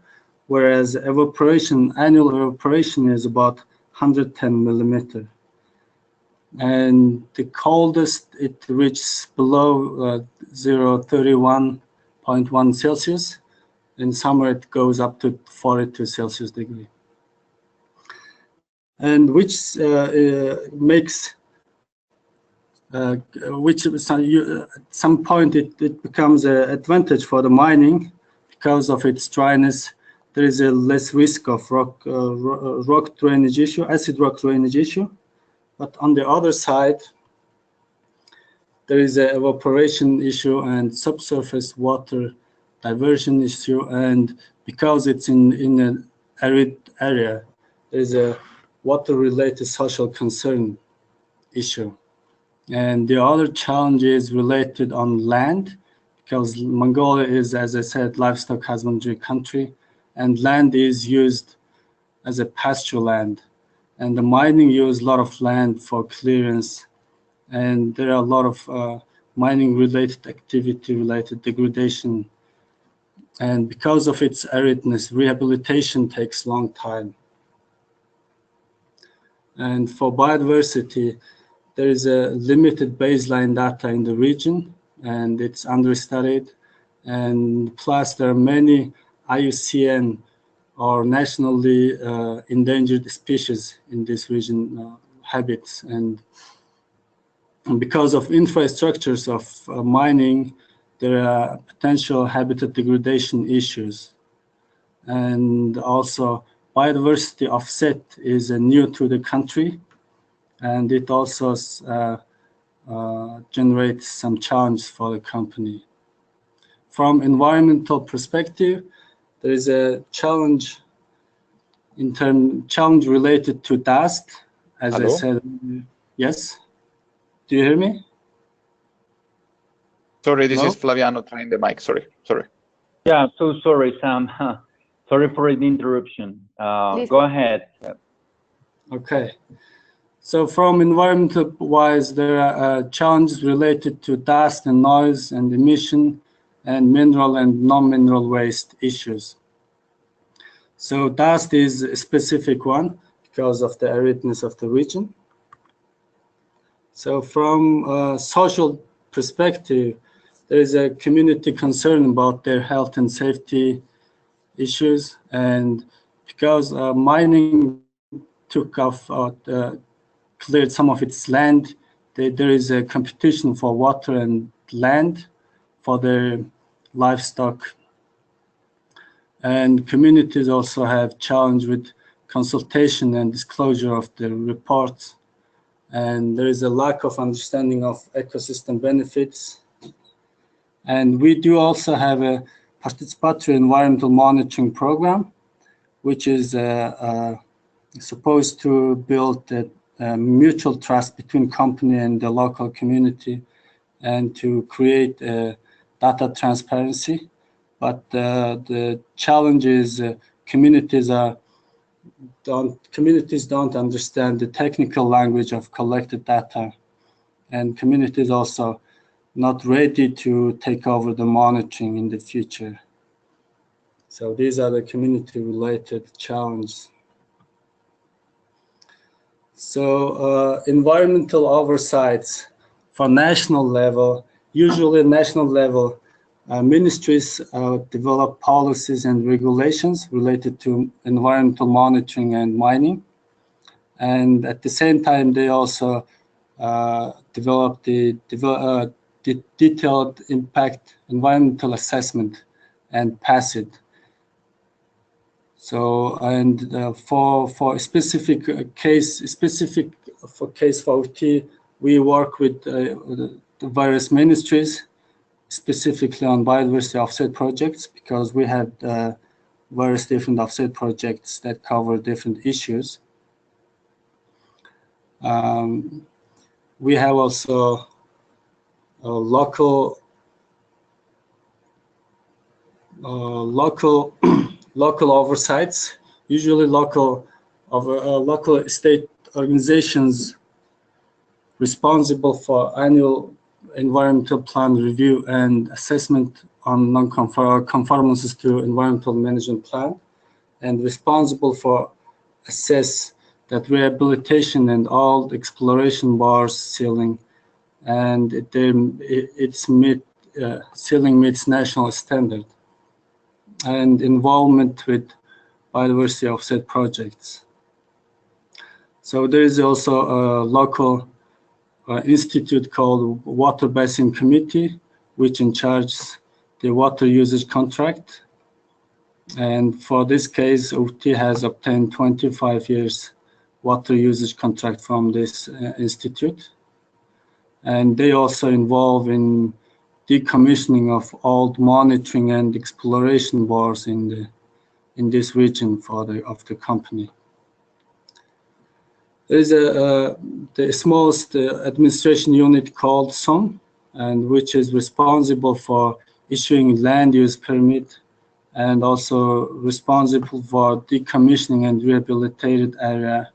whereas annual evaporation is about 110 millimeter. And the coldest, it reaches below 31.1 Celsius. In summer, it goes up to 42 Celsius degree. And which makes, at some point it becomes an advantage for the mining because of its dryness. There is a less risk of rock drainage issue, acid rock drainage issue. But on the other side, there is an evaporation issue and subsurface water diversion issue, and because it's in an arid area, there is a water-related social concern issue. And the other challenge is related on land, because Mongolia is, as I said, livestock husbandry country, and land is used as a pasture land. And the mining use a lot of land for clearance, and there are a lot of mining-related activity-related degradation. And because of its aridness, rehabilitation takes a long time. And for biodiversity, there is a limited baseline data in the region, and it's understudied. And plus, there are many IUCN or nationally endangered species in this region habits. And because of infrastructures of mining, there are potential habitat degradation issues. And also, biodiversity offset is new to the country, and it also generates some challenge for the company. From environmental perspective, there is a challenge related to dust, as Hello? I said. Yes? Do you hear me? Sorry, this No? is Flaviano trying the mic. Sorry. Yeah, so sorry, Sam. Sorry for the interruption. Go ahead. Okay. So from environmental-wise, there are challenges related to dust and noise and emission and mineral and non-mineral waste issues. So dust is a specific one because of the aridness of the region. So from a social perspective, there is a community concern about their health and safety issues, and because mining took off, cleared some of its land, there is a competition for water and land for their livestock. And communities also have challenge with consultation and disclosure of the reports. And there is a lack of understanding of ecosystem benefits. And we do also have a participatory environmental monitoring program, which is supposed to build a mutual trust between company and the local community and to create data transparency. But the challenge is communities don't understand the technical language of collected data, and communities also not ready to take over the monitoring in the future. So these are the community-related challenges. So environmental oversights for national level, usually national level, ministries develop policies and regulations related to environmental monitoring and mining. And at the same time, they also develop the detailed impact environmental assessment and pass it. So, and for specific case for OT, we work with the various ministries, specifically on biodiversity offset projects, because we have various different offset projects that cover different issues. We have also local oversights, usually local state organizations responsible for annual environmental plan review and assessment on non-conformances to environmental management plan, and responsible for assess that rehabilitation and all exploration bars sealing, and sealing meets national standard, and involvement with biodiversity offset projects. So there is also a local institute called Water Basin Committee, which in charge the water usage contract. And for this case, UT has obtained 25 years water usage contract from this institute. And they also involve in decommissioning of old monitoring and exploration bores in this region of the company. There is the smallest administration unit called SOM, and which is responsible for issuing land use permit and also responsible for decommissioning and rehabilitated area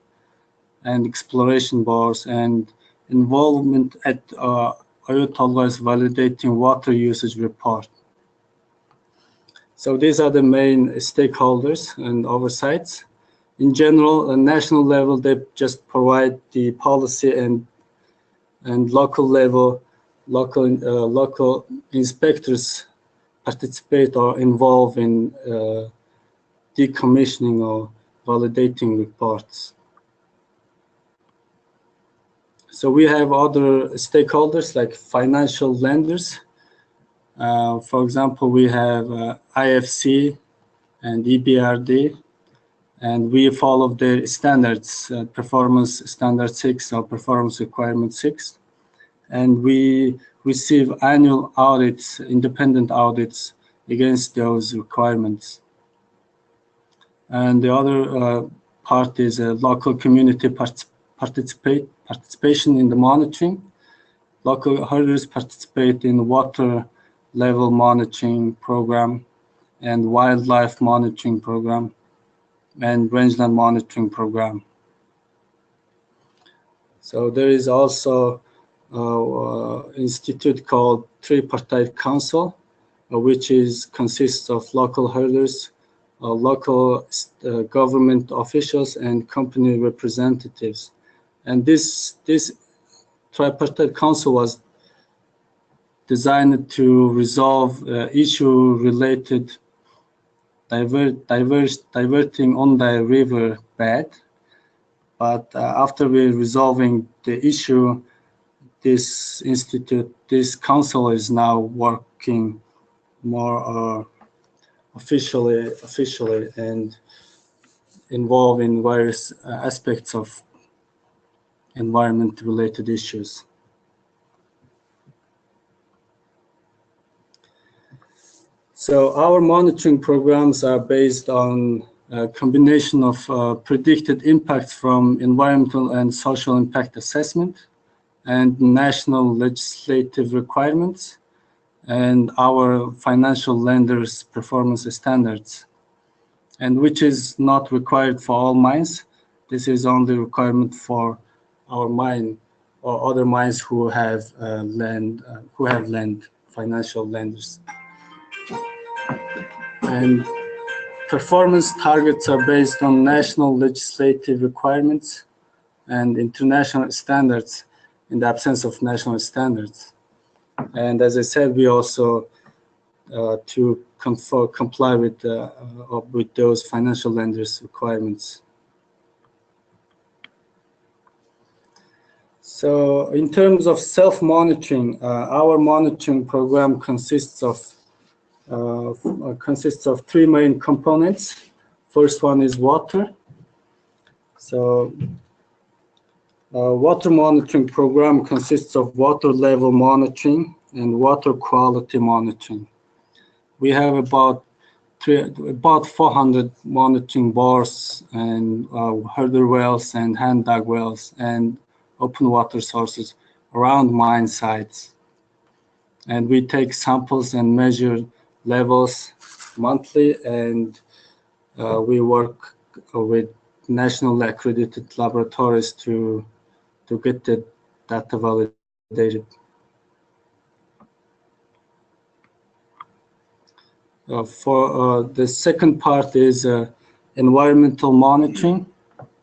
and exploration bores and involvement at Ayutollah's validating water usage report. So these are the main stakeholders and oversights. In general, at national level, they just provide the policy, and local level, local inspectors participate or involve in decommissioning or validating reports. So we have other stakeholders like financial lenders. For example, we have IFC and EBRD, and we follow the standards, performance standard 6 or performance requirement 6. And we receive annual audits, independent audits against those requirements. And the other part is a local community participation in the monitoring. Local herders participate in water level monitoring program and wildlife monitoring program and rangeland monitoring program. So there is also an institute called Tripartite Council, which consists of local herders, local government officials and company representatives. And this tripartite council was designed to resolve issue related diverting on the river bed. But after we resolving the issue, this council is now working more officially and involved in various aspects of environment-related issues. So our monitoring programs are based on a combination of predicted impacts from environmental and social impact assessment and national legislative requirements and our financial lenders' performance standards, and which is not required for all mines. This is only requirement for our mine or other mines who have land financial lenders. And performance targets are based on national legislative requirements and international standards in the absence of national standards. And as I said, we also to comply with those financial lenders' requirements. So in terms of self-monitoring, our monitoring program consists of three main components. First one is water. So water monitoring program consists of water level monitoring and water quality monitoring. We have about 400 monitoring bores and herder wells and hand dug wells and open water sources around mine sites. And we take samples and measure levels monthly, and we work with national accredited laboratories to get the data validated. For the second part is environmental monitoring.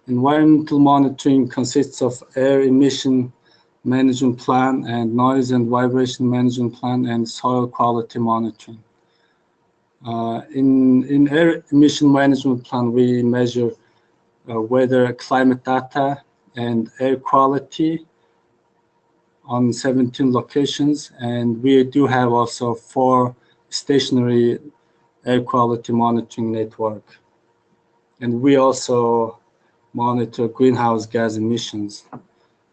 Environmental monitoring consists of air emission management plan and noise and vibration management plan and soil quality monitoring. In air emission management plan, we measure weather, climate data, and air quality on 17 locations, and we do have also 4 stationary air quality monitoring network. And we also monitor greenhouse gas emissions.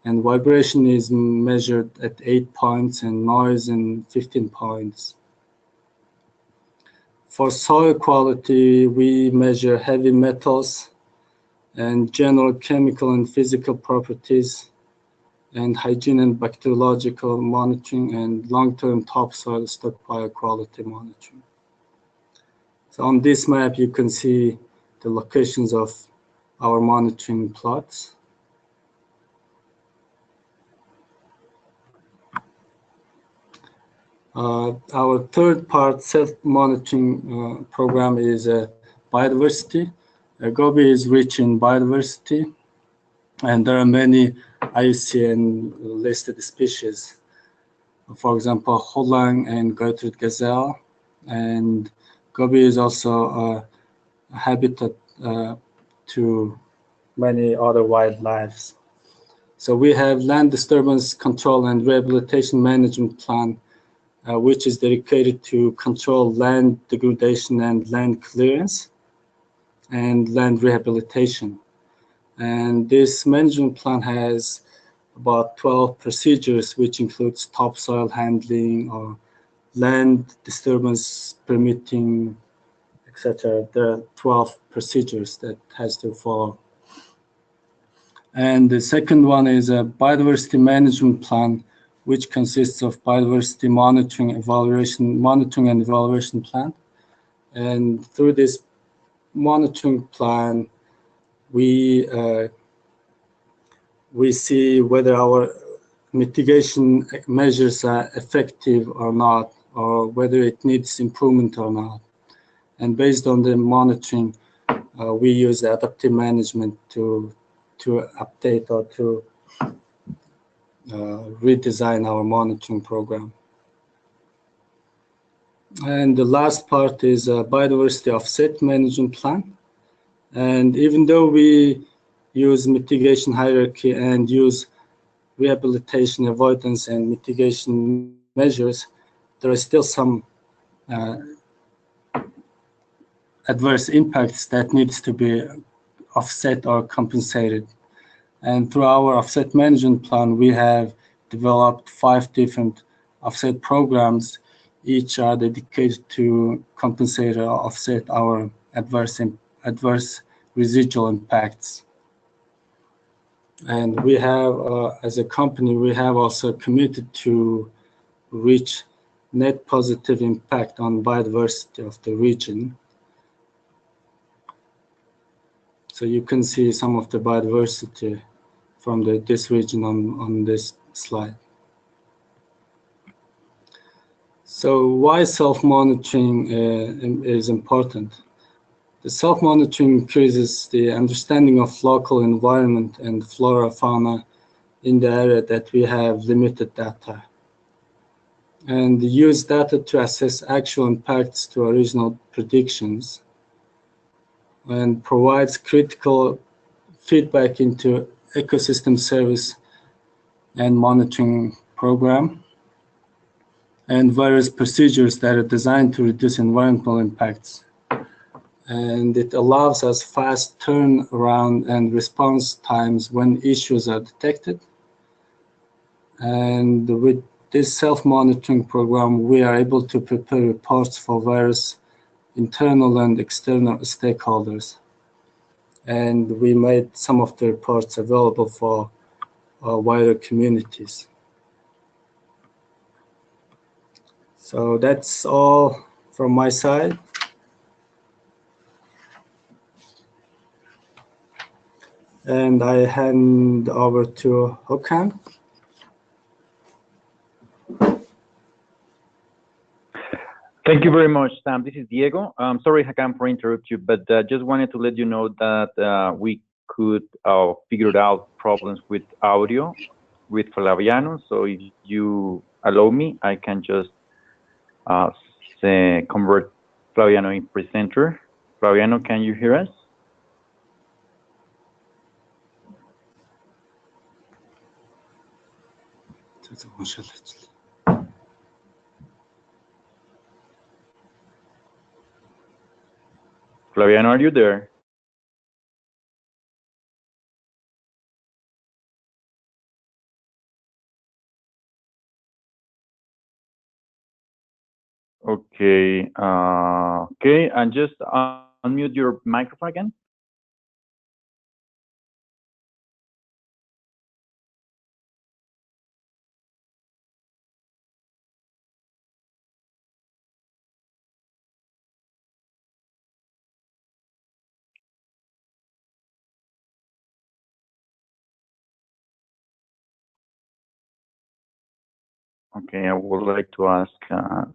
And vibration is measured at 8 points and noise in 15 points. For soil quality, we measure heavy metals and general chemical and physical properties and hygiene and bacteriological monitoring and long-term topsoil stockpile quality monitoring. So on this map, you can see the locations of our monitoring plots. Our third part self-monitoring program is biodiversity. Gobi is rich in biodiversity, and there are many IUCN listed species. For example, holang and Gertrude gazelle, and Gobi is also a habitat to many other wildlife. So we have land disturbance control and rehabilitation management plan, which is dedicated to control land degradation and land clearance and land rehabilitation. And this management plan has about 12 procedures, which includes topsoil handling or land disturbance permitting, etc. There are 12 procedures that has to follow. And the second one is a biodiversity management plan, which consists of biodiversity monitoring and evaluation plan. And through this monitoring plan, we see whether our mitigation measures are effective or not, or whether it needs improvement or not. And based on the monitoring, we use adaptive management to update or to redesign our monitoring program. And the last part is a biodiversity offset management plan. And even though we use mitigation hierarchy and use rehabilitation, avoidance, and mitigation measures, there are still some adverse impacts that needs to be offset or compensated. And through our offset management plan, we have developed 5 different offset programs. Each are dedicated to compensate or offset our adverse residual impacts. And we have, as a company, we have also committed to reach net positive impact on biodiversity of the region. So you can see some of the biodiversity from this region on this slide. So why self-monitoring is important? The self-monitoring increases the understanding of local environment and flora fauna in the area that we have limited data. And use data to assess actual impacts to original predictions and provides critical feedback into ecosystem service and monitoring program and various procedures that are designed to reduce environmental impacts. And it allows us fast turnaround and response times when issues are detected. And with this self-monitoring program, we are able to prepare reports for various internal and external stakeholders. And we made some of the reports available for wider communities. So that's all from my side. And I hand over to Håkan. Thank you very much, Sam. This is Diego. Sorry, Hakan, for interrupt you, but just wanted to let you know that we could figure out problems with audio with Flaviano. So if you allow me, I can just convert Flaviano in presenter. Flaviano, can you hear us? Flaviano, are you there? Okay. Okay, and just unmute your microphone again. Okay, I would like to ask a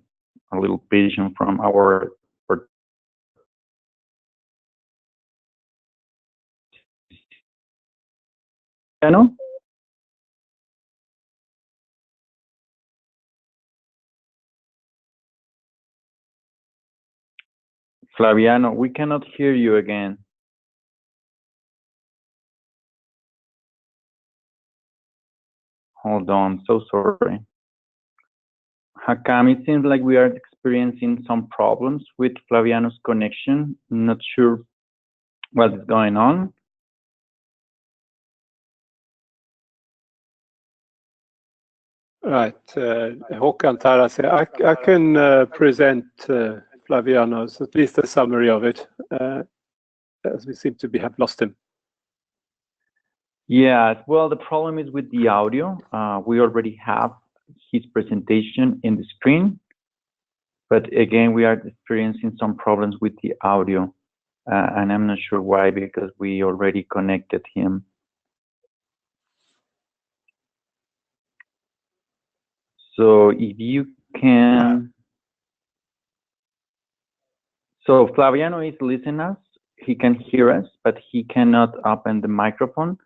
little patience from our Flaviano? Flaviano, we cannot hear you again. Hold on, so sorry. Hakam, it seems like we are experiencing some problems with Flaviano's connection. Not sure what is going on. Right, Håkan Taras here. I can present Flaviano's, at least a summary of it, as we seem to have lost him. Yeah, well, the problem is with the audio. We already have his presentation in the screen, but again, we are experiencing some problems with the audio, and I'm not sure why, because we already connected him. So if you can, So Flaviano is listening us. He can hear us, but he cannot open the microphone.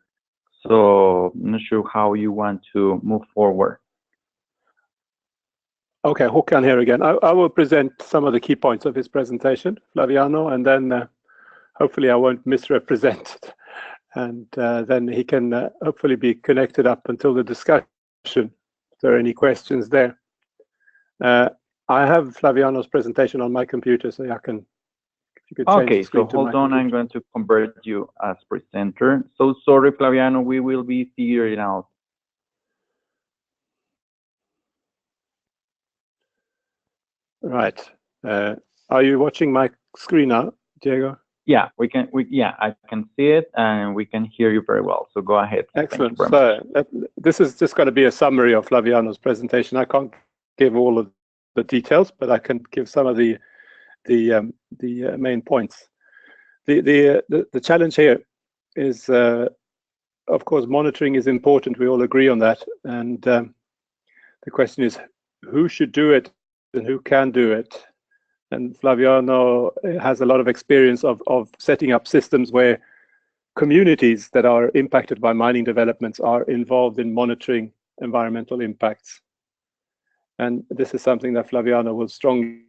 So I'm not sure how you want to move forward. Okay, Håkan here again. I will present some of the key points of his presentation, Flaviano, and then hopefully I won't misrepresent it. And then he can hopefully be connected up until the discussion, if there are any questions there. I have Flaviano's presentation on my computer, so I can, if you could change the screen to hold on, I'm going to convert you as presenter. So sorry, Flaviano, we will be figuring it out. Right. Are you watching my screen now, Diego? Yeah, I can see it and we can hear you very well. So go ahead. Excellent. So this is just going to be a summary of Flaviano's presentation. I can't give all of the details, but I can give some of the main points. The challenge here is, of course, monitoring is important. We all agree on that. And the question is, who should do it and who can do it? And Flaviano has a lot of experience of setting up systems where communities that are impacted by mining developments are involved in monitoring environmental impacts. And this is something that Flaviano will strongly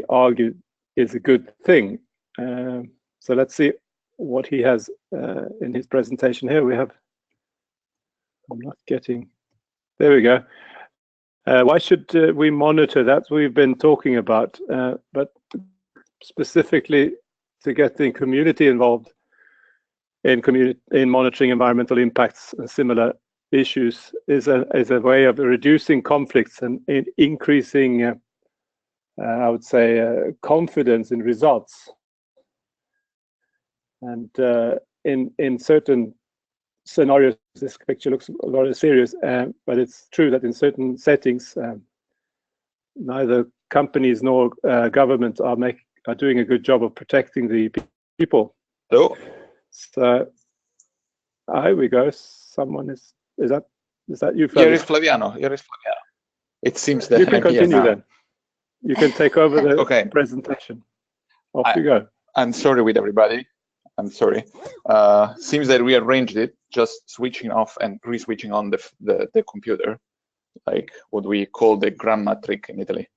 argue is a good thing. So let's see what he has in his presentation here. I'm not getting, there we go. Why should we monitor? That's what we've been talking about, but specifically to get the community involved in monitoring environmental impacts and similar issues is a way of reducing conflicts and increasing, I would say, confidence in results. And in certain scenarios, this picture looks a lot serious, but it's true that in certain settings, neither companies nor governments are doing a good job of protecting the people. Hello. So here we go. Someone is that you, Flaviano? Here is Flaviano. It seems that you can continue then. You can take over the okay. presentation. Off you go. I'm sorry with everybody. I'm sorry. Seems that we arranged it, just switching off and re-switching on the computer, like what we call the grandma trick in Italy.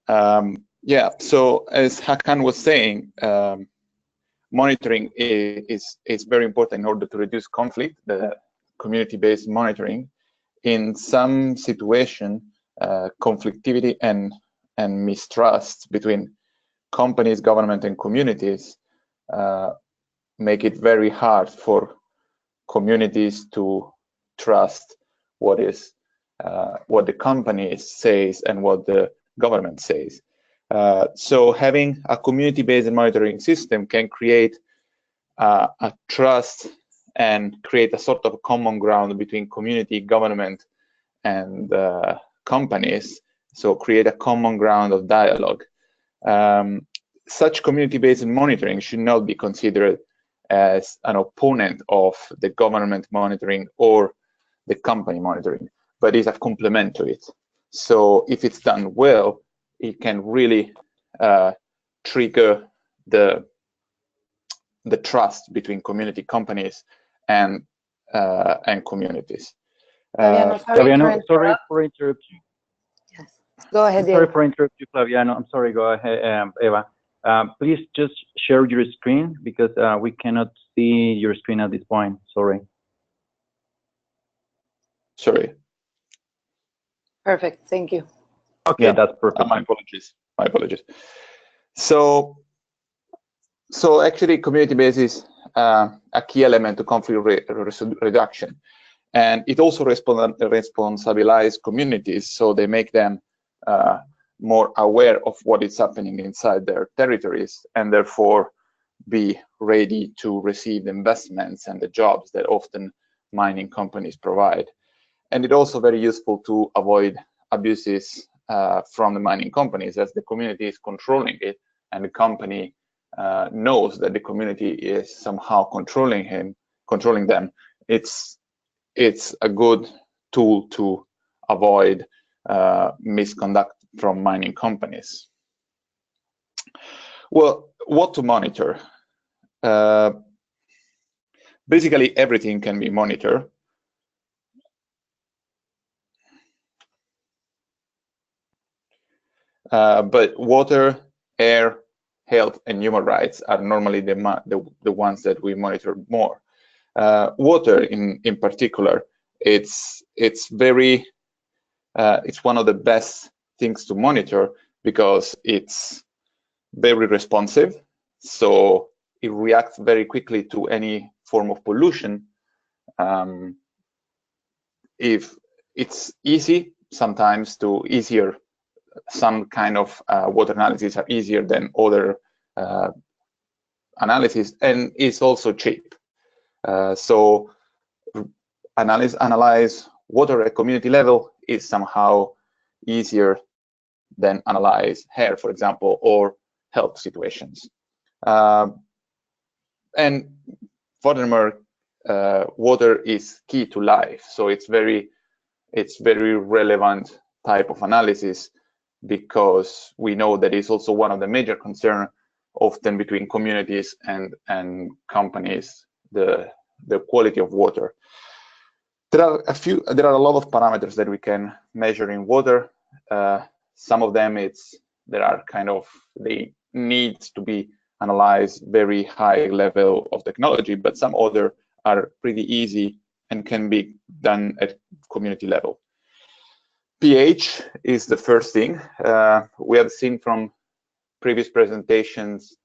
Yeah, so as Hakan was saying, monitoring is very important in order to reduce conflict, the community-based monitoring. In some situation, conflictivity and mistrust between companies, government, and communities make it very hard for communities to trust what the company says and what the government says. So having a community-based monitoring system can create a trust and create a sort of common ground between community, government, and companies. So create a common ground of dialogue. Such community-based monitoring should not be considered as an opponent of the government monitoring or the company monitoring, but is a complement to it. So if it's done well, it can really trigger the trust between community, companies, and communities. Flaviano, sorry for interrupting. Yes. Go ahead. Sorry for interrupting you, Flaviano. I'm sorry. Go ahead, Eva. Please just share your screen because we cannot see your screen at this point. Sorry. Sorry. Perfect. Thank you. Okay, yeah, that's perfect. My apologies. My apologies. So actually, community based is a key element to conflict reduction, and it also responsibilizes communities, so they make them more aware of what is happening inside their territories, and therefore be ready to receive the investments and the jobs that often mining companies provide. And it's also very useful to avoid abuses from the mining companies, as the community is controlling it, and the company knows that the community is somehow controlling them. It's a good tool to avoid misconduct from mining companies. Well, what to monitor? Basically, everything can be monitored. But water, air, health, and human rights are normally the ones that we monitor more. Water, in particular, it's one of the best things to monitor because it's very responsive, so it reacts very quickly to any form of pollution. If it's easier, some kind of water analysis are easier than other analysis, and it's also cheap. So analyze water at community level is somehow easier than analyze air, for example, or health situations. And furthermore, water is key to life, so it's very relevant type of analysis, because we know that it's also one of the major concerns often between communities and companies, the quality of water. There are a lot of parameters that we can measure in water. Some of them they need to be analyzed very high level of technology, but some other are pretty easy and can be done at community level. pH is the first thing. We have seen from previous presentations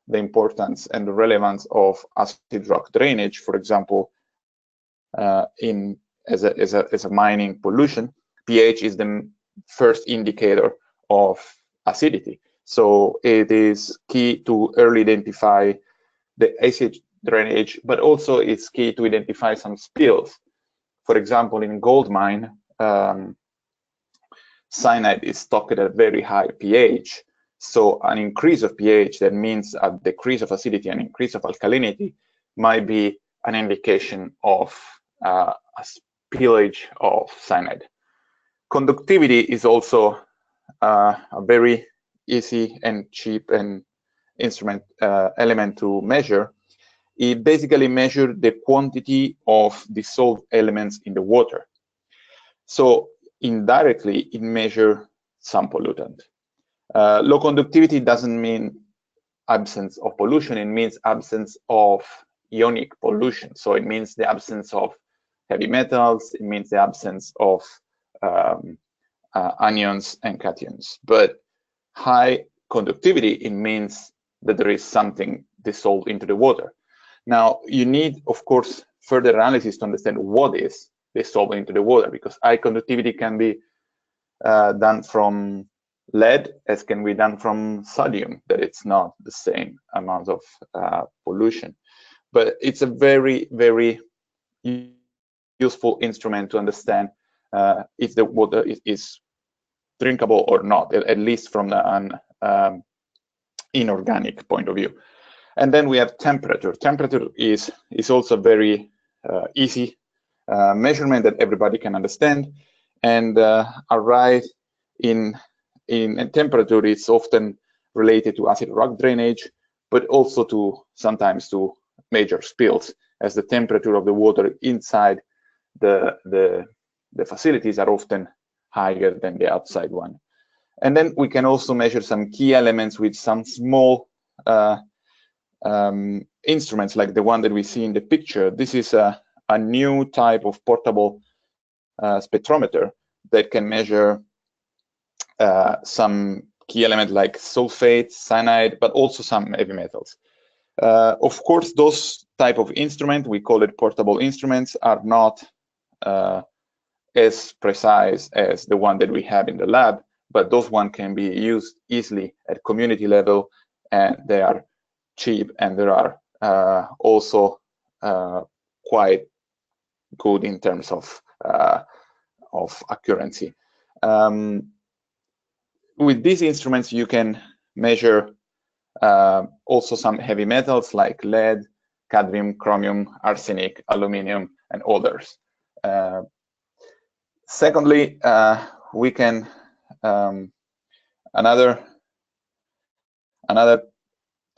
the importance and the relevance of acid rock drainage, for example, as a mining pollution. pH is the first indicator of acidity, so it is key to early identify the acid drainage, but also it's key to identify some spills. For example, in gold mine, cyanide is stocked at a very high pH, so an increase of pH, that means a decrease of acidity, an increase of alkalinity, might be an indication of a spillage of cyanide. Conductivity is also a very easy and cheap and instrument element to measure. It basically measures the quantity of dissolved elements in the water. So indirectly, it measures some pollutant. Low conductivity doesn't mean absence of pollution, it means absence of ionic pollution. So it means the absence of heavy metals, it means the absence of anions and cations. But high conductivity, it means that there is something dissolved into the water. Now, you need, of course, further analysis to understand what is dissolved into the water, because high conductivity can be done from lead as can be done from sodium, that it's not the same amount of pollution. But it's a very, very useful instrument to understand if the water is drinkable or not, at least from an inorganic point of view. And then we have temperature. Temperature is also very easy measurement that everybody can understand. And a rise in temperature is often related to acid rock drainage, but also sometimes to major spills, as the temperature of the water inside the facilities are often higher than the outside one. And then we can also measure some key elements with some small instruments like the one that we see in the picture. This is a new type of portable spectrometer that can measure some key elements like sulfate, cyanide, but also some heavy metals. Of course, those type of instruments, we call it portable instruments, are not as precise as the one that we have in the lab, but those one can be used easily at community level, and they are cheap, and they are also quite good in terms of accuracy. With these instruments, you can measure also some heavy metals like lead, cadmium, chromium, arsenic, aluminum, and others. Secondly, we can another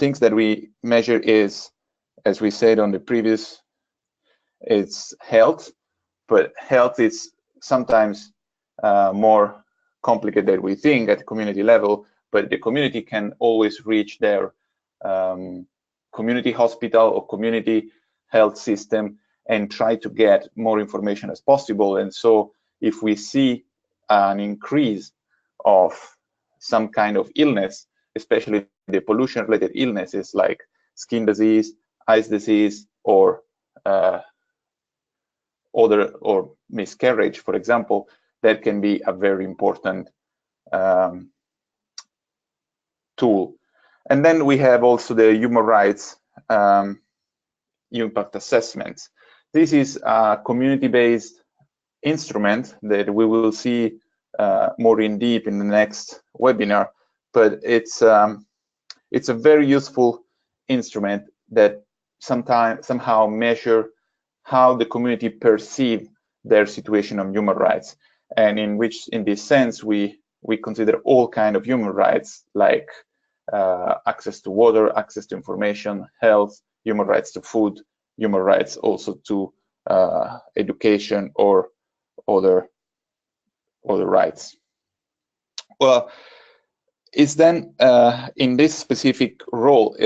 things that we measure is, as we said on the previous, it's health, but health is sometimes more complicated than we think at the community level, but the community can always reach their community hospital or community health system and try to get more information as possible. And so if we see an increase of some kind of illness, especially the pollution-related illnesses like skin disease, eyes disease, or miscarriage, for example, that can be a very important tool. And then we have also the human rights impact assessments. This is a community-based instrument that we will see more in deep in the next webinar, but it's a very useful instrument that somehow measure how the community perceive their situation on human rights, and in this sense we consider all kind of human rights, like access to water, access to information, health, human rights to food, human rights also to education or other rights. Well, it's then in this specific role,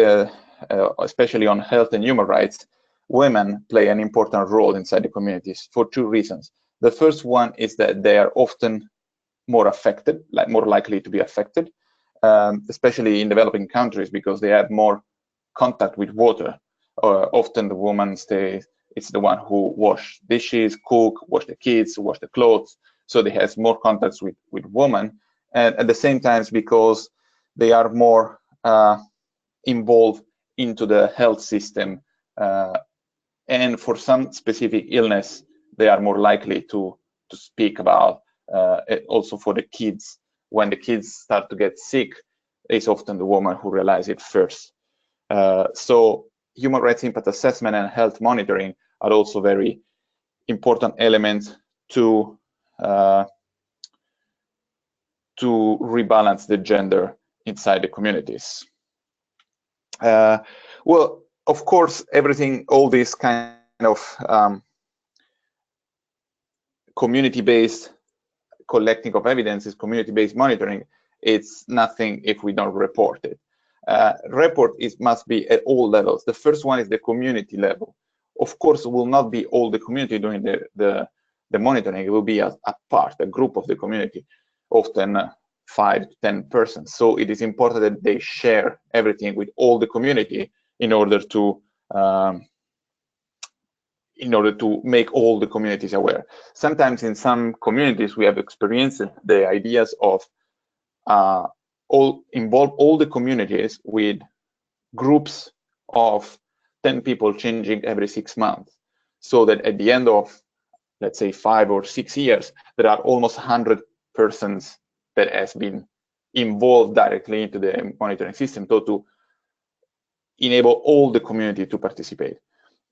especially on health and human rights, women play an important role inside the communities for two reasons. The first one is that they are often more affected, more likely to be affected, especially in developing countries, because they have more contact with water. Often the woman it's the one who wash dishes, cook, wash the kids, wash the clothes. So they have more contacts with women, and at the same time, because they are more involved into the health system, and for some specific illness, they are more likely to speak about. Also for the kids, when the kids start to get sick, it's often the woman who realizes it first. So human rights impact assessment and health monitoring are also very important elements to rebalance the gender inside the communities. Well, of course, all this kind of community-based collecting of evidence is community-based monitoring. It's nothing if we don't report it. Must be at all levels. The first one is the community level. Of course, it will not be all the community doing the monitoring. It will be a group of the community, often 5 to 10 persons. So it is important that they share everything with all the community in order to make all the communities aware. Sometimes in some communities we have experienced the ideas of involve all the communities with groups of 10 people changing every 6 months, so that at the end of, let's say, 5 or 6 years, there are almost 100 persons that has been involved directly into the monitoring system, so to enable all the community to participate.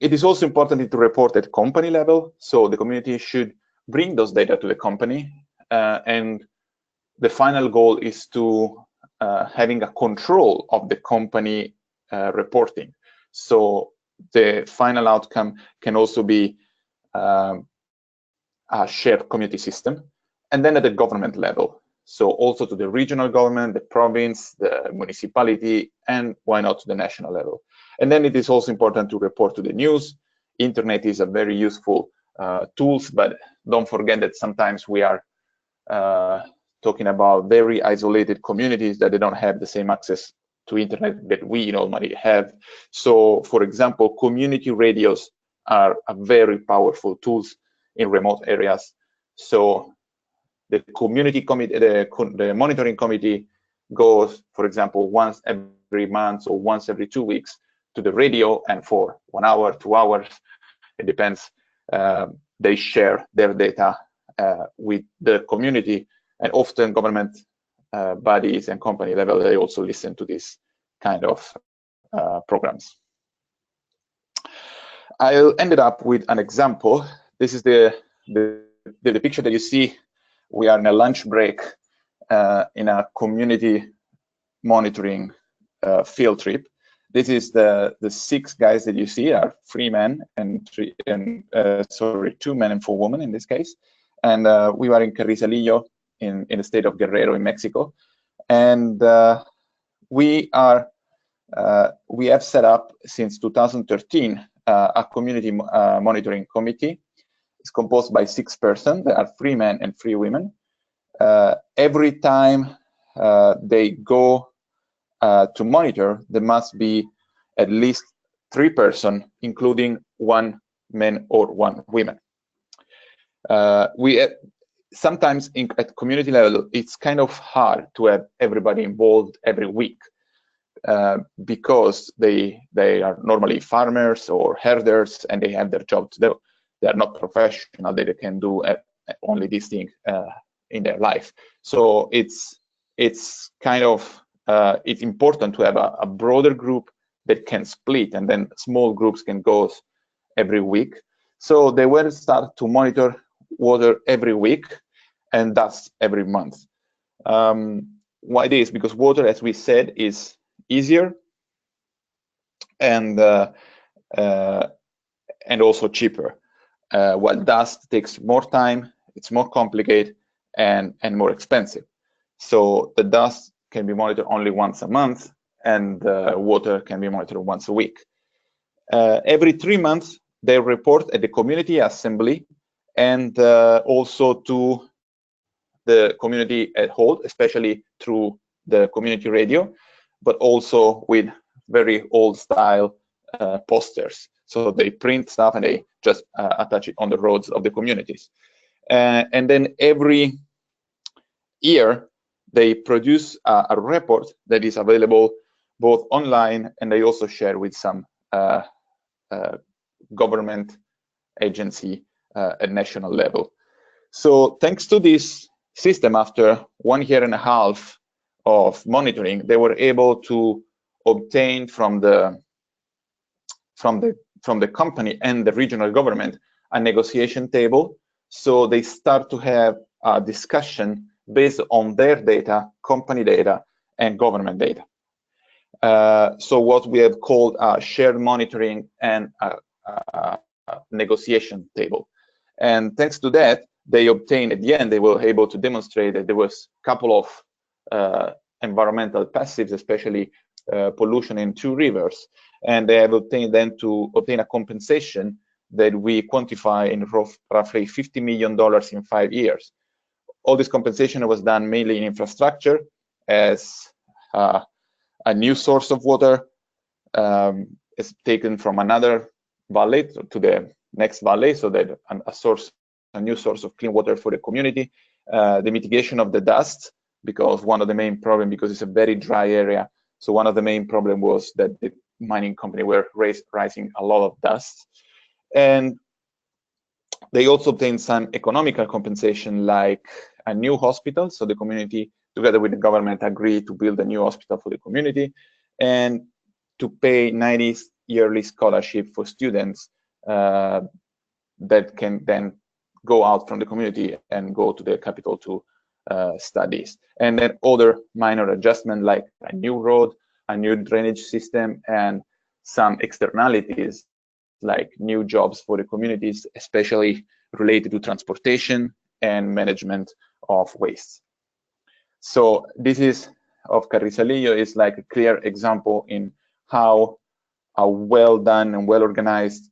It is also important to report at company level, so the community should bring those data to the company, and the final goal is to having a control of the company reporting. So the final outcome can also be a shared community system. And then at the government level, so also to the regional government, the province, the municipality, and why not to the national level. And then it is also important to report to the news. Internet is a very useful tools, but don't forget that sometimes we are talking about very isolated communities that they don't have the same access to internet that we normally have. So, for example, community radios are a very powerful tools in remote areas. So the community committee, the monitoring committee goes, for example, once every month or once every 2 weeks to the radio, and for 1 hour, 2 hours, it depends, they share their data with the community. And often government bodies and company level, they also listen to this kind of programs. I'll end it up with an example. This is the picture that you see. We are in a lunch break in a community monitoring field trip. This is the 6 guys that you see are 3 men and 2 men and 4 women in this case. And we were in Carrizalillo in the state of Guerrero in Mexico. And we have set up since 2013 a community monitoring committee. It's composed by 6 persons. There are 3 men and 3 women. Every time they go to monitor, there must be at least 3 persons, including 1 man or 1 woman. Sometimes at community level, it's kind of hard to have everybody involved every week because they are normally farmers or herders and they have their job to do. They are not professional. They can do only this thing in their life. So it's kind of it's important to have a broader group that can split, and then small groups can go every week. So they will start to monitor water every week and dust every month. Why this? Because water, as we said, is easier and also cheaper, while dust takes more time, it's more complicated and more expensive. So the dust can be monitored only once a month, and water can be monitored once a week. Every 3 months, they report at the community assembly and also to the community at whole, especially through the community radio, but also with very old style posters. So they print stuff and they just attach it on the roads of the communities. And then every year, they produce a report that is available both online, and they also share with some government agency at national level. So thanks to this system, after 1.5 years of monitoring, they were able to obtain from the company and the regional government a negotiation table. So they start to have a discussion based on their data, company data, and government data. So what we have called a shared monitoring and a negotiation table. And thanks to that, they obtained, at the end, they were able to demonstrate that there was a couple of environmental passives, especially pollution in 2 rivers. And they have obtained then to obtain a compensation that we quantify in roughly $50 million in 5 years. All this compensation was done mainly in infrastructure as a new source of water is taken from another valley to the next valley, so that a new source of clean water for the community. The mitigation of the dust, because one of the main problems, because it's a very dry area, so one of the main problem was that the mining company were rising a lot of dust. And they also obtained some economical compensation, like a new hospital. So the community, together with the government, agreed to build a new hospital for the community and to pay 90 yearly scholarship for students that can then go out from the community and go to the capital to studies. And then other minor adjustments, like a new road, a new drainage system, and some externalities like new jobs for the communities, especially related to transportation and management of waste. So this is of Carrizalillo is like a clear example in how a well done and well organized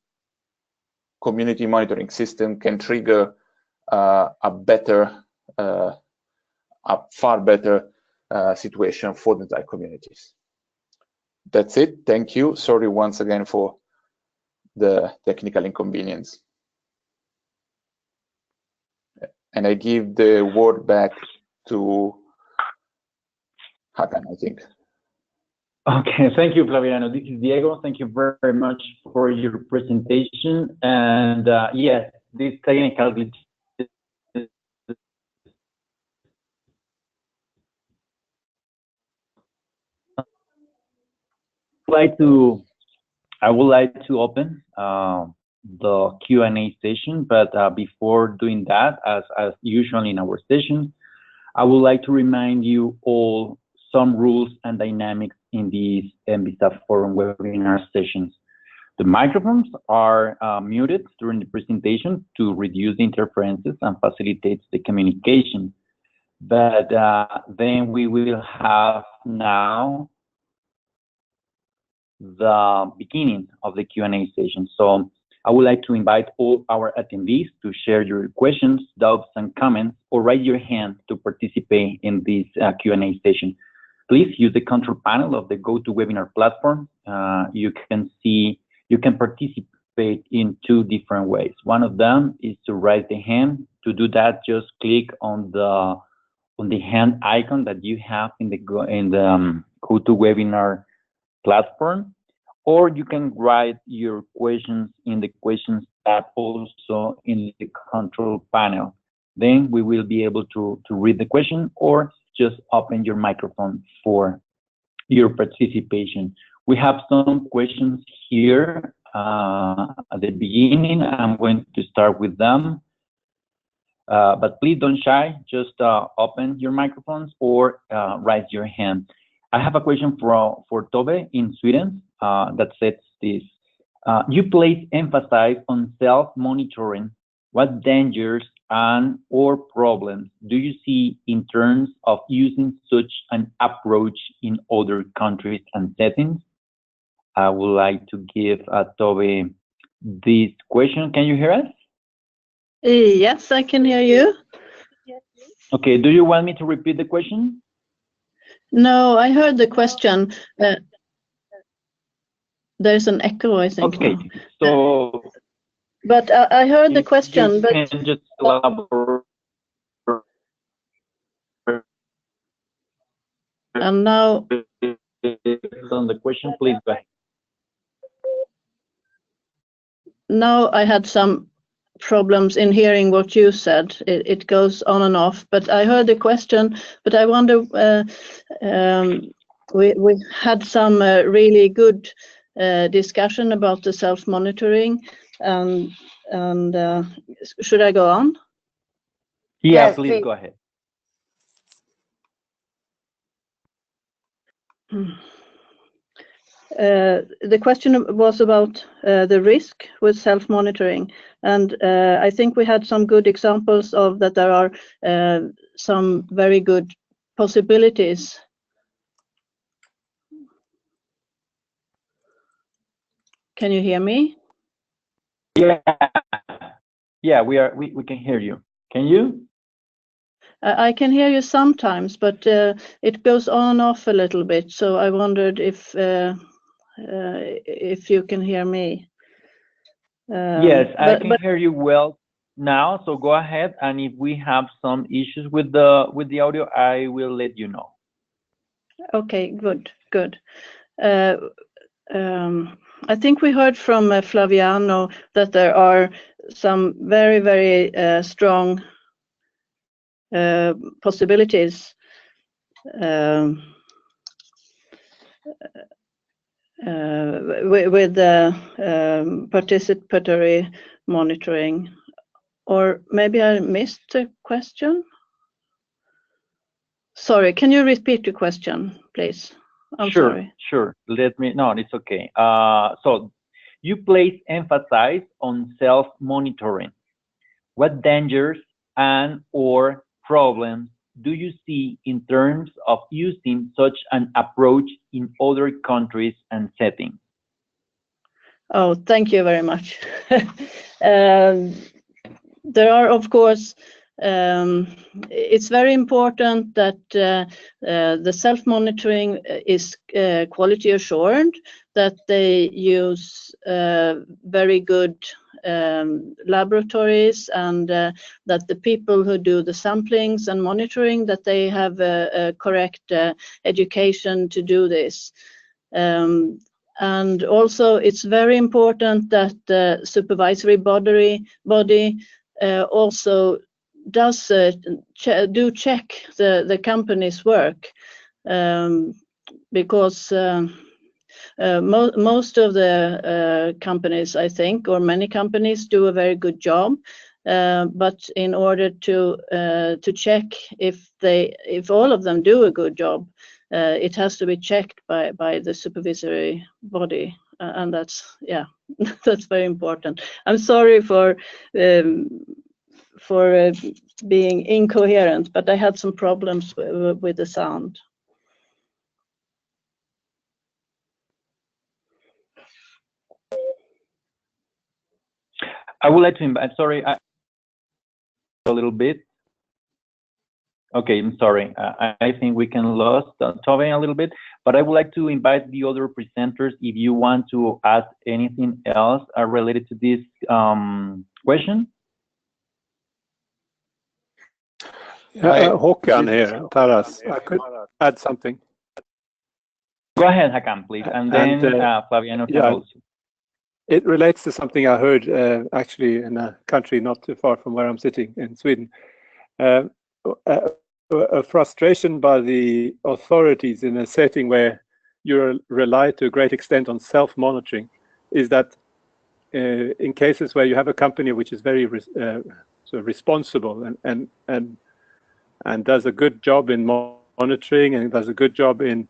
community monitoring system can trigger a far better situation for the entire communities. That's it. Thank you. Sorry once again for the technical inconvenience. And I give the word back to Hakan, I think. Okay, thank you, Flaviano. This is Diego. Thank you very, very much for your presentation. And yes, this technical glitch I would like to open the Q&A session, but before doing that, as usual in our sessions, I would like to remind you all some rules and dynamics in these MBSA forum webinar sessions. The microphones are muted during the presentation to reduce interferences and facilitate the communication. But then we will have now the beginning of the Q&A session. So I would like to invite all our attendees to share your questions, doubts, and comments, or raise your hand to participate in this Q&A session. Please use the control panel of the GoToWebinar platform. You can participate in two different ways. One of them is to raise the hand. To do that, just click on the hand icon that you have in the GoToWebinar platform, or you can write your questions in the questions tab also in the control panel. Then we will be able to read the question, or just open your microphone for your participation. We have some questions here at the beginning. I'm going to start with them. But please don't shy, just open your microphones or raise your hand. I have a question for Tove in Sweden that says this. You place emphasis on self-monitoring. What dangers and or problems do you see in terms of using such an approach in other countries and settings? I would like to give Tove this question. Can you hear us? Yes, I can hear you. Okay, do you want me to repeat the question? No, I heard the question. There's an echo, I think. Okay, now. so... But I heard the question. You but can just elaborate. And now... On the question, please go ahead. Now I had some problems in hearing what you said. It goes on and off, but I heard the question. But I wonder, we had some really good discussion about the self-monitoring, and should I go on? Yeah, Yes, please go ahead. The question was about the risk with self-monitoring, and I think we had some good examples of that. There are some very good possibilities. Can you hear me? Yeah, we can hear you. Can you? I can hear you sometimes, but it goes on and off a little bit. So I wondered if you can hear me. Yes, I can hear you well now. So go ahead, and if we have some issues with the audio, I will let you know. Okay, good. I think we heard from Flaviano that there are some very, very strong possibilities with participatory monitoring. Or maybe I missed the question. Sorry, can you repeat the question, please? I'm sorry. Sure. No, it's okay. So you place emphasis on self-monitoring. What dangers and or problems do you see in terms of using such an approach in other countries and settings? Oh, thank you very much. There are, of course, it's very important that the self-monitoring is quality assured, that they use very good laboratories, and that the people who do the samplings and monitoring, that they have a correct education to do this. And also it's very important that the supervisory body also does check the company's work, because most of the companies, I think, or many companies, do a very good job, but in order to check if all of them do a good job, it has to be checked by the supervisory body, and that's, yeah, that's very important. I'm sorry for being incoherent, but I had some problems with the sound. I would like to invite, sorry, a little bit. Okay, I'm sorry. I think we can lose Tove a little bit, but I would like to invite the other presenters if you want to ask anything else related to this question. Håkan here, Taras. I could add something. Go ahead, Hakan, please, and then Flaviano can also. It relates to something I heard actually in a country not too far from where I'm sitting in Sweden. A frustration by the authorities in a setting where you rely to a great extent on self-monitoring is that in cases where you have a company which is very responsible and does a good job in monitoring and does a good job in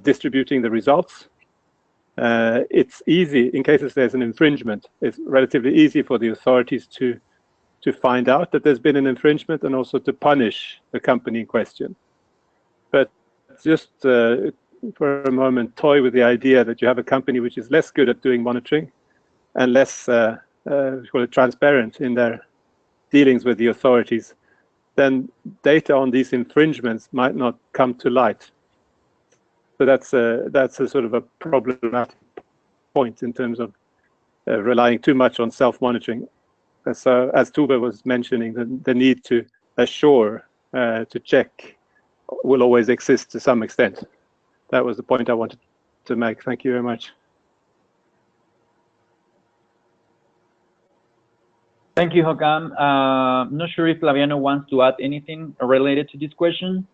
distributing the results, it's easy, in cases there's an infringement, it's relatively easy for the authorities to find out that there's been an infringement and also to punish the company in question. But just for a moment, toy with the idea that you have a company which is less good at doing monitoring and less transparent in their dealings with the authorities, then data on these infringements might not come to light. So that's a sort of a problematic point in terms of relying too much on self-monitoring. So as Tove was mentioning, the need to assure, to check, will always exist to some extent. That was the point I wanted to make. Thank you very much. Thank you, Håkan. I'm not sure if Flaviano wants to add anything related to this question.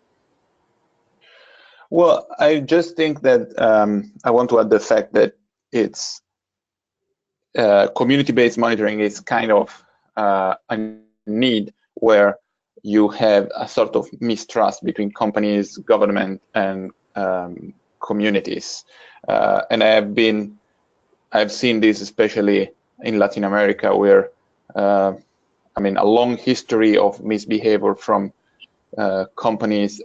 Well, I just think that I want to add the fact that it's community-based monitoring is kind of a need where you have a sort of mistrust between companies, government, and communities. And I've seen this especially in Latin America, where I mean, a long history of misbehavior from companies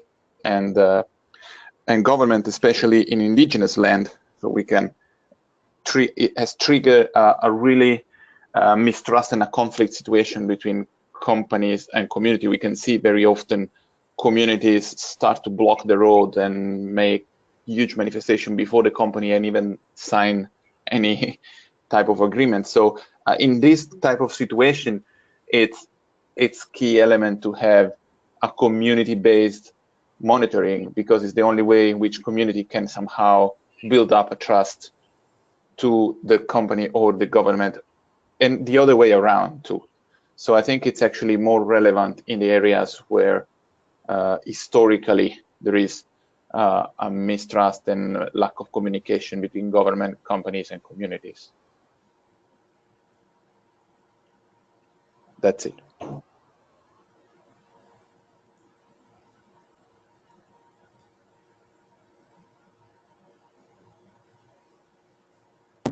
and government, especially in indigenous land. So we can it has triggered a really mistrust and a conflict situation between companies and community. We can see very often communities start to block the road and make huge manifestation before the company and even sign any type of agreement. So in this type of situation, it's key element to have a community-based monitoring, because it's the only way in which community can somehow build up a trust to the company or the government, and the other way around too. So I think it's actually more relevant in the areas where historically there is a mistrust and lack of communication between government, companies, and communities. That's it.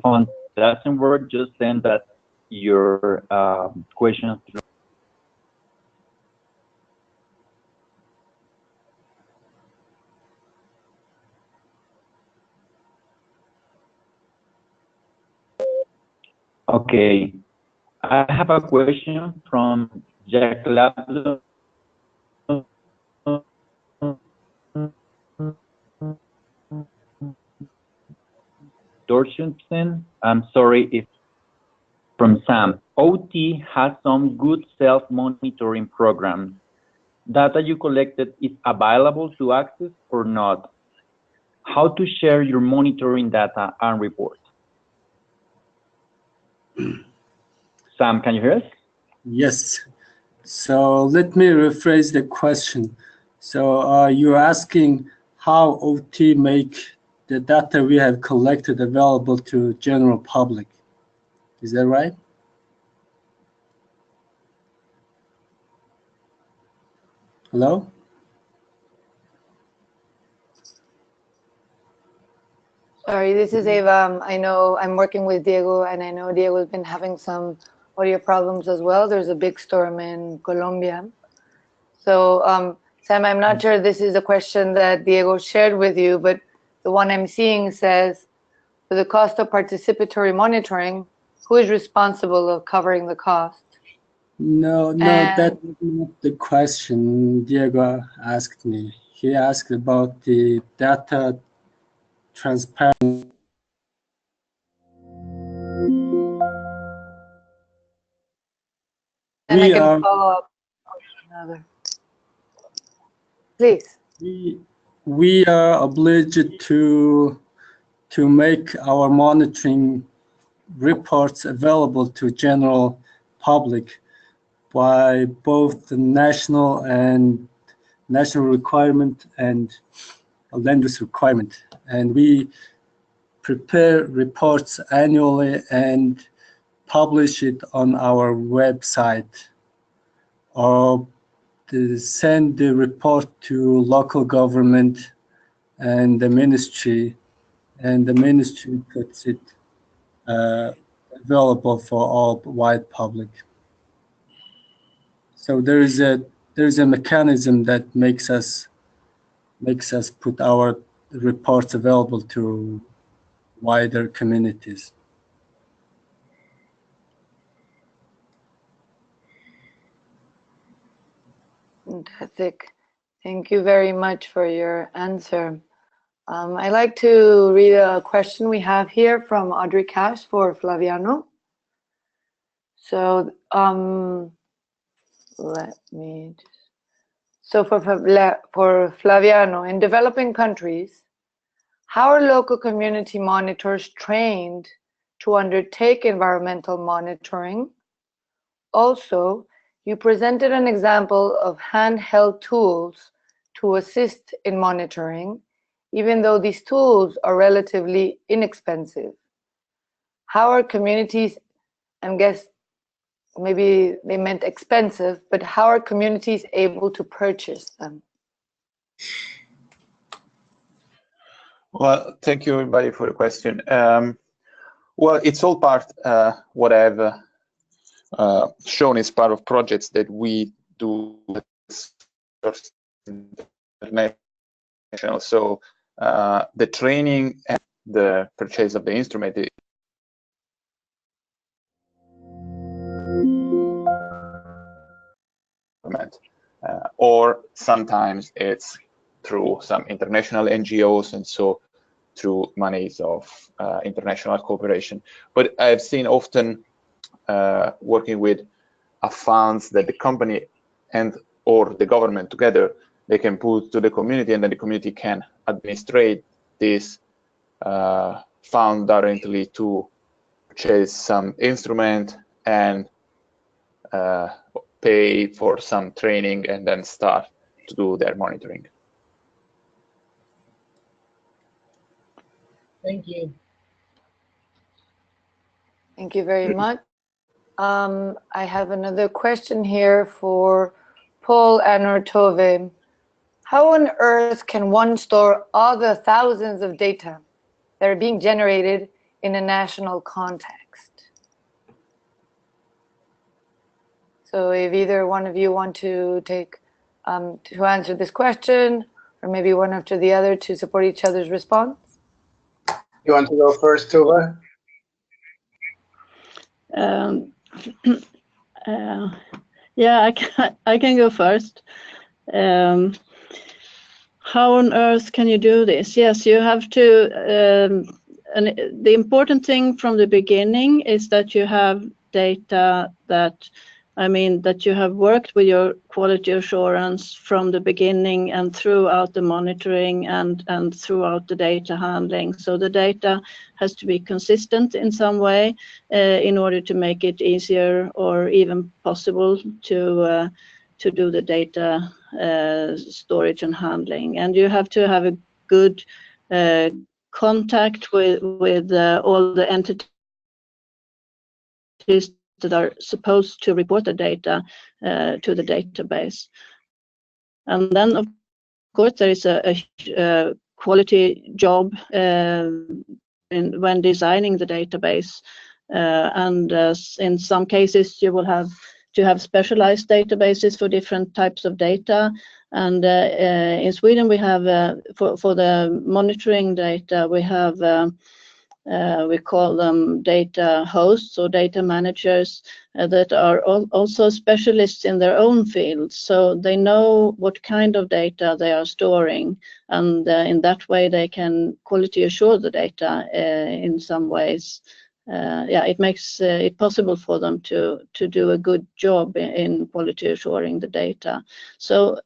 On doesn't work, just send that your question through. Okay, I have a question from Jack Lablo. Dorsensen, I'm sorry if from Sam. OT has some good self-monitoring programs. Data you collected is available to access or not? How to share your monitoring data and report? Sam, can you hear us? Yes. So let me rephrase the question. So you're asking how OT make the data we have collected available to general public. Is that right? Hello? Sorry, this is Eva. I know I'm working with Diego, and I know Diego's been having some audio problems as well. There's a big storm in Colombia. So, Sam, I'm not sure this is a question that Diego shared with you, but the one I'm seeing says, for the cost of participatory monitoring, who is responsible of covering the cost? No, that's not the question Diego asked me. He asked about the data transparency. And I can follow up on another. Please. We are obliged to make our monitoring reports available to general public by both the national requirement and a land use requirement. And we prepare reports annually and publish it on our website, or send the report to local government and the ministry, and the ministry puts it available for all wide public. So there is a mechanism that makes us put our reports available to wider communities. Fantastic. Thank you very much for your answer. I'd like to read a question we have here from Audrey Cash for Flaviano. So let me just, so for Flaviano, in developing countries, how are local community monitors trained to undertake environmental monitoring? Also, you presented an example of handheld tools to assist in monitoring, even though these tools are relatively inexpensive. How are communities, and guess maybe they meant expensive, but how are communities able to purchase them? Well, thank you everybody for the question. Well, it's all part what I've shown is part of projects that we do international. So the training and the purchase of the instrument or sometimes it's through some international NGOs, and so through monies of international cooperation. But I've seen often working with funds that the company and or the government together, they can put to the community, and then the community can administrate this fund directly to purchase some instrument and pay for some training and then start to do their monitoring. Thank you. Thank you very much. I have another question here for Paul Anortove. How on earth can one store all the thousands of data that are being generated in a national context? So if either one of you want to take to answer this question, or maybe one after the other to support each other's response. You want to go first, Tuva? Yeah, I can go first. How on earth can you do this? Yes, you have to, and the important thing from the beginning is that you have data that, that you have worked with your quality assurance from the beginning and throughout the monitoring and throughout the data handling. So the data has to be consistent in some way in order to make it easier or even possible to do the data storage and handling. And you have to have a good contact with all the entities that are supposed to report the data to the database. And then, of course, there is a quality job when designing the database. And in some cases, you will have to have specialized databases for different types of data. And in Sweden, we have, for the monitoring data, we have, we call them data hosts or data managers that are also specialists in their own fields. So they know what kind of data they are storing. And in that way, they can quality assure the data in some ways. Yeah, it makes it possible for them to do a good job in quality assuring the data. So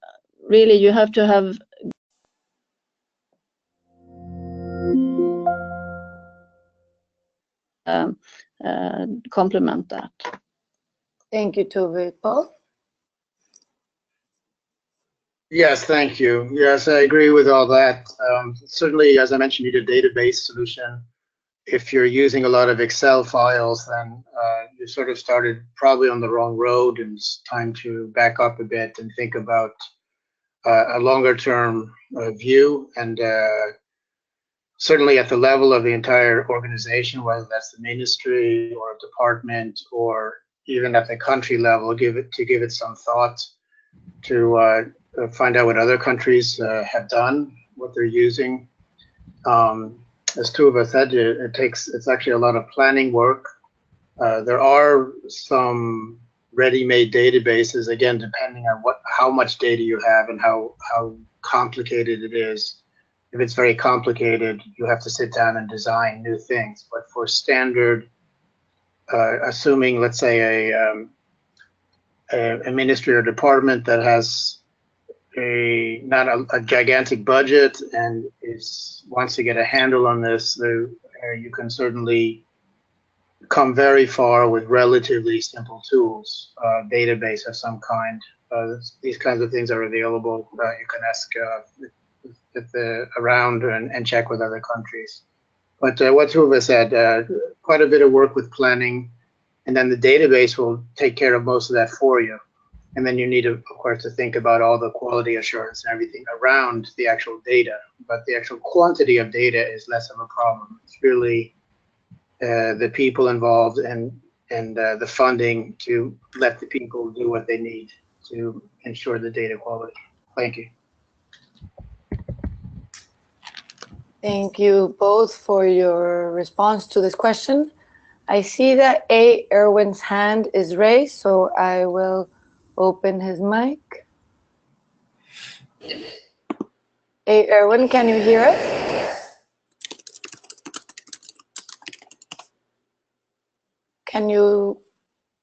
really, you have to have complement that. Thank you, Tove. Paul? Yes, thank you. Yes, I agree with all that. Certainly, as I mentioned, you need a database solution. If you're using a lot of Excel files, then you sort of started probably on the wrong road, and it's time to back up a bit and think about a longer term view, and certainly at the level of the entire organization, whether that's the ministry or a department or even at the country level, give it some thought to find out what other countries have done, what they're using. As Tuva said, it's actually a lot of planning work. There are some ready-made databases, again, depending on how much data you have and how complicated it is. If it's very complicated, you have to sit down and design new things. But for standard, assuming, let's say, a ministry or department that has not a gigantic budget and wants to get a handle on this, you can certainly come very far with relatively simple tools, database of some kind. These kinds of things are available. You can ask around and check with other countries. But what Tuva said, quite a bit of work with planning, and then the database will take care of most of that for you. And then you need, of course, to think about all the quality assurance and everything around the actual data. But the actual quantity of data is less of a problem. It's really the people involved and the funding to let the people do what they need to ensure the data quality. Thank you. Thank you both for your response to this question. I see that A. Erwin's hand is raised, so I will open his mic. A. Erwin, can you hear us? Can you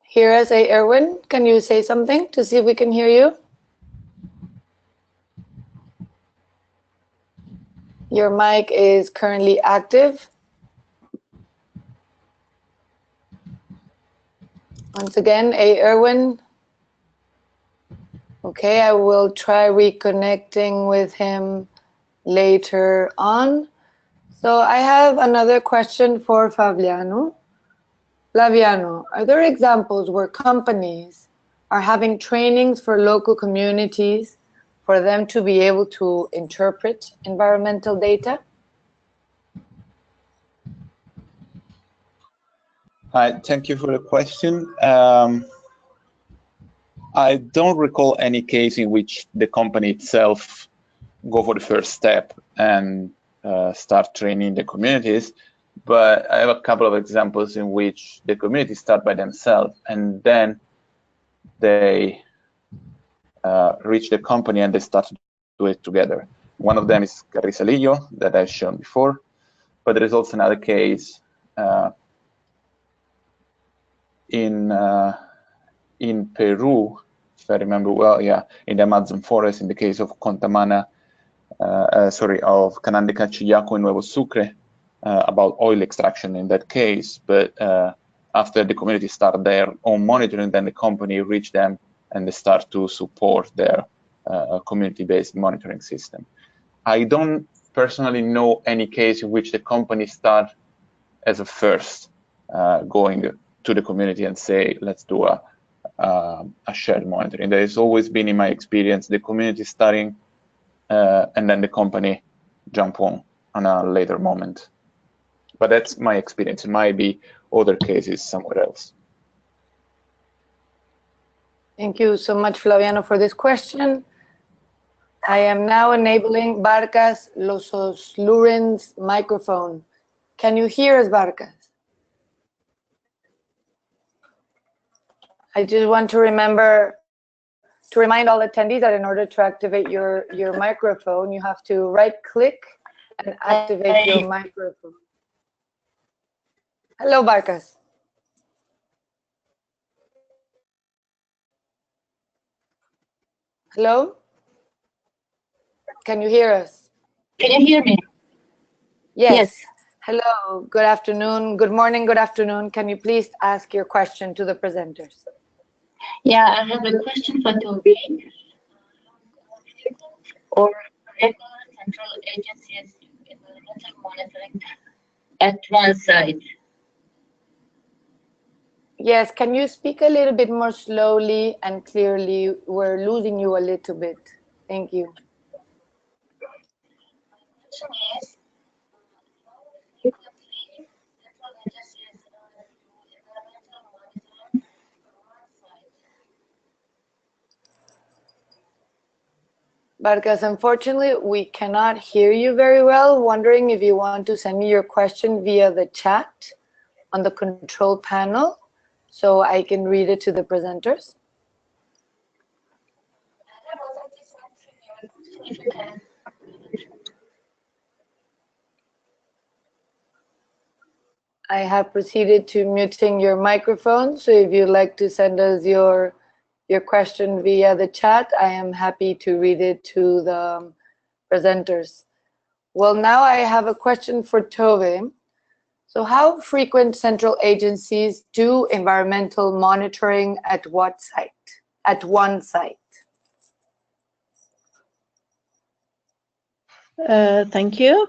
hear us, A. Erwin? Can you say something to see if we can hear you? Your mic is currently active. Once again, A. Erwin. Okay, I will try reconnecting with him later on. So I have another question for Flaviano. Flaviano, are there examples where companies are having trainings for local communities for them to be able to interpret environmental data? Hi, thank you for the question. I don't recall any case in which the company itself go for the first step and start training the communities, but I have a couple of examples in which the communities start by themselves and then they reach the company and they start to do it together. One of them is Carrizalillo that I've shown before, but there is also another case in Peru, if I remember well, yeah, in the Amazon forest, in the case of of Canán de Cachillaco in Nuevo Sucre, about oil extraction in that case. But after the community start their own monitoring, then the company reach them and they start to support their community-based monitoring system. I don't personally know any case in which the company start as a first going to the community and say, let's do a shared monitoring. There has always been, in my experience, the community starting and then the company jump on a later moment. But that's my experience. It might be other cases somewhere else. Thank you so much, Flaviano, for this question. I am now enabling Barcas Lososlurin's microphone. Can you hear us, Barcas? I just want to remind all attendees that in order to activate your microphone, you have to right-click and activate your microphone. Hello, Barcas. Hello? Can you hear us? Can you hear me? Yes. Hello, good afternoon, good morning, good afternoon. Can you please ask your question to the presenters? Yeah, I have a question for Toby. Or regular central agencies environmental monitoring at one site. Yes, can you speak a little bit more slowly and clearly? We're losing you a little bit. Thank you. Vargas, unfortunately, we cannot hear you very well. Wondering if you want to send me your question via the chat on the control panel so I can read it to the presenters. I have proceeded to muting your microphone, so if you'd like to send us your question via the chat, I am happy to read it to the presenters. Well, now I have a question for Tove. So how frequent central agencies do environmental monitoring at what site? At one site? Thank you.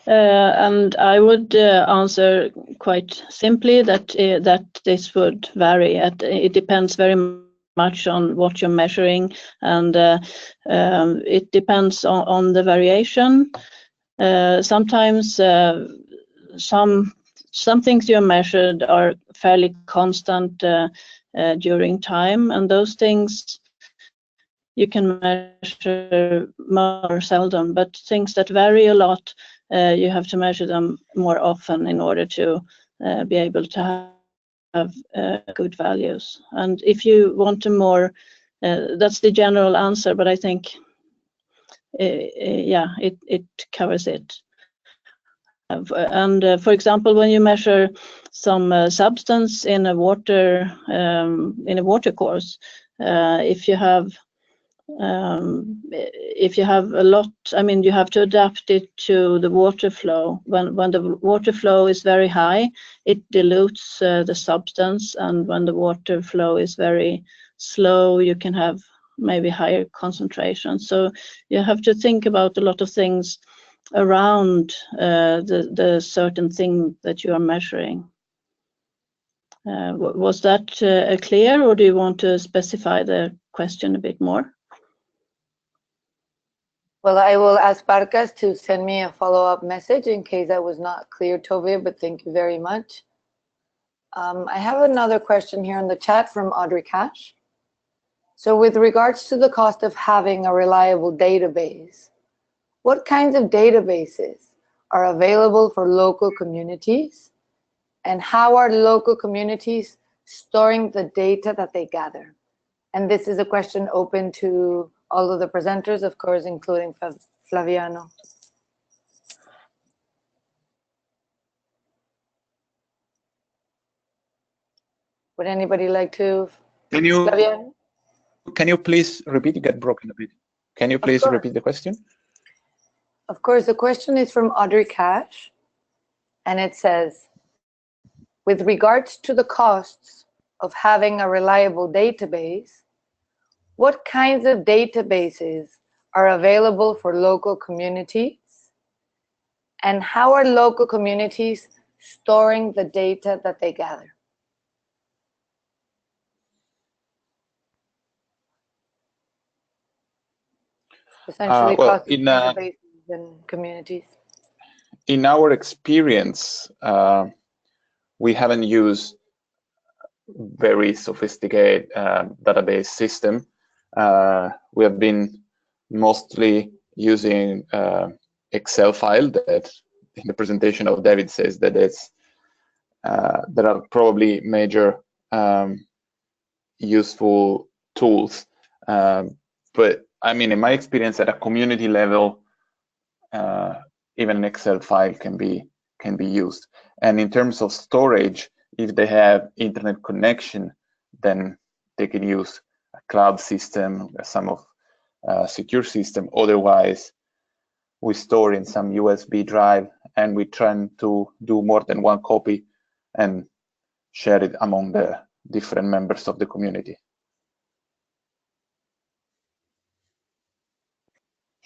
And I would answer quite simply that that this would vary. It depends very much on what you're measuring, and it depends on the variation. Sometimes some things you measured are fairly constant during time, and those things you can measure more seldom, but things that vary a lot, you have to measure them more often in order to be able to have good values. And if you want a more, that's the general answer, but I think, yeah, it covers it. And for example, when you measure some substance in a water course, if you have a lot, I mean, you have to adapt it to the water flow. When the water flow is very high, it dilutes the substance, and when the water flow is very slow, you can have maybe higher concentration. So you have to think about a lot of things around the certain thing that you are measuring. Was that clear, or do you want to specify the question a bit more? Well, I will ask Barcas to send me a follow-up message in case that was not clear, Tove, but thank you very much. I have another question here in the chat from Audrey Cash. So with regards to the cost of having a reliable database, what kinds of databases are available for local communities? And how are local communities storing the data that they gather? And this is a question open to all of the presenters, of course, including Flaviano. Would anybody like to? Flaviano? Can you please repeat? It got broken a bit. Can you please repeat the question? Of course, the question is from Audrey Cash, and it says, with regards to the costs of having a reliable database, what kinds of databases are available for local communities? And how are local communities storing the data that they gather? Essentially, Well, cost of databases than communities? In our experience, we haven't used very sophisticated database system. We have been mostly using Excel file that in the presentation of David says that it's there are probably major useful tools, but I mean, in my experience, at a community level, even an Excel file can be used. And in terms of storage, if they have internet connection, then they can use a cloud system, some of secure system. Otherwise, we store in some USB drive, and we try to do more than one copy and share it among the different members of the community.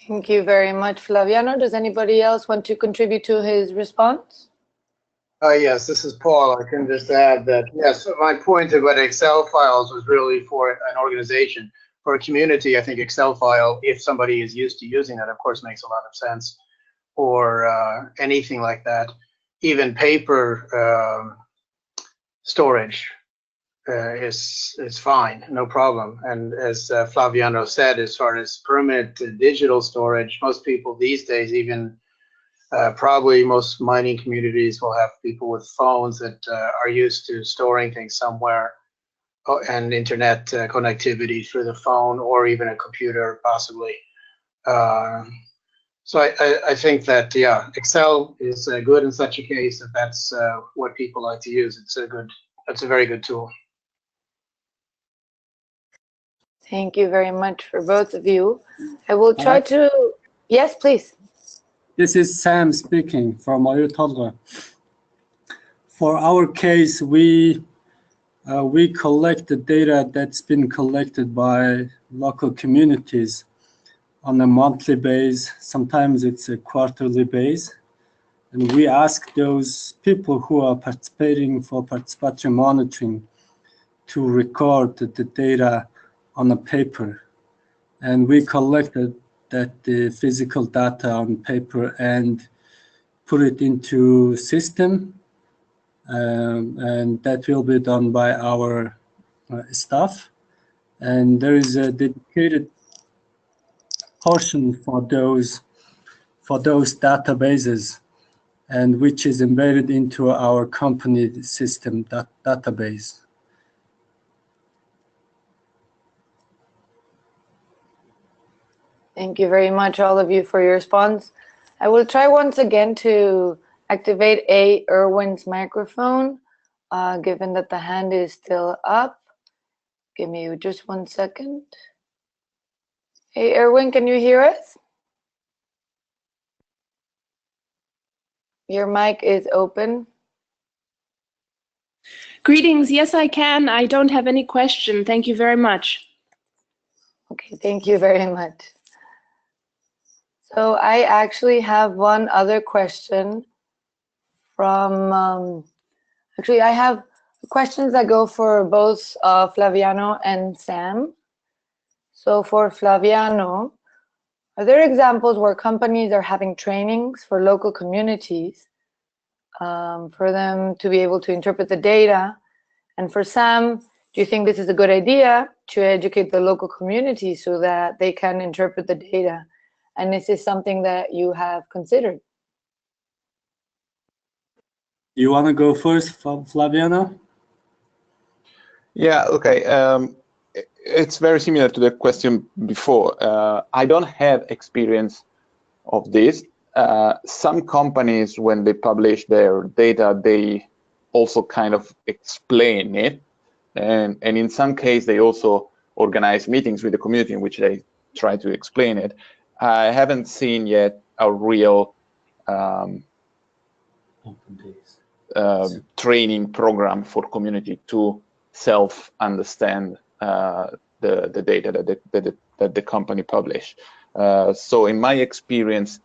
Thank you very much, Flaviano. Does anybody else want to contribute to his response? Yes, this is Paul. I can just add that, yes, my point about Excel files was really for an organization. For a community, I think Excel file, if somebody is used to using that, of course, makes a lot of sense. Or anything like that. Even paper storage is fine, no problem. And as Flaviano said, as far as permanent digital storage, most people these days, even probably most mining communities will have people with phones that are used to storing things somewhere, and internet connectivity through the phone or even a computer possibly. So I think that, yeah, Excel is good in such a case if that's what people like to use. It's a very good tool. Thank you very much for both of you. I will try to, yes, please. This is Sam speaking from Untitled. For our case, we collect the data that's been collected by local communities on a monthly basis. Sometimes it's a quarterly basis. And we ask those people who are participating for participatory monitoring to record the data on a paper. And we collected the physical data on paper and put it into system. And that will be done by our staff. And there is a dedicated portion for those databases, and which is embedded into our company system database. Thank you very much, all of you, for your response. I will try once again to activate Erwin's microphone, given that the hand is still up. Give me just 1 second. Hey, Erwin, can you hear us? Your mic is open. Greetings. Yes, I can. I don't have any question. Thank you very much. Okay, thank you very much. So I actually have one other question from, actually I have questions that go for both Flaviano and Sam. So for Flaviano, are there examples where companies are having trainings for local communities for them to be able to interpret the data? And for Sam, do you think this is a good idea to educate the local community so that they can interpret the data? And is this something that you have considered? You want to go first, Flaviano? Yeah, okay. It's very similar to the question before. I don't have experience of this. Some companies, when they publish their data, they also kind of explain it. And in some case, they also organize meetings with the community in which they try to explain it. I haven't seen yet a real training program for community to self-understand the data that the company publish. So in my experience,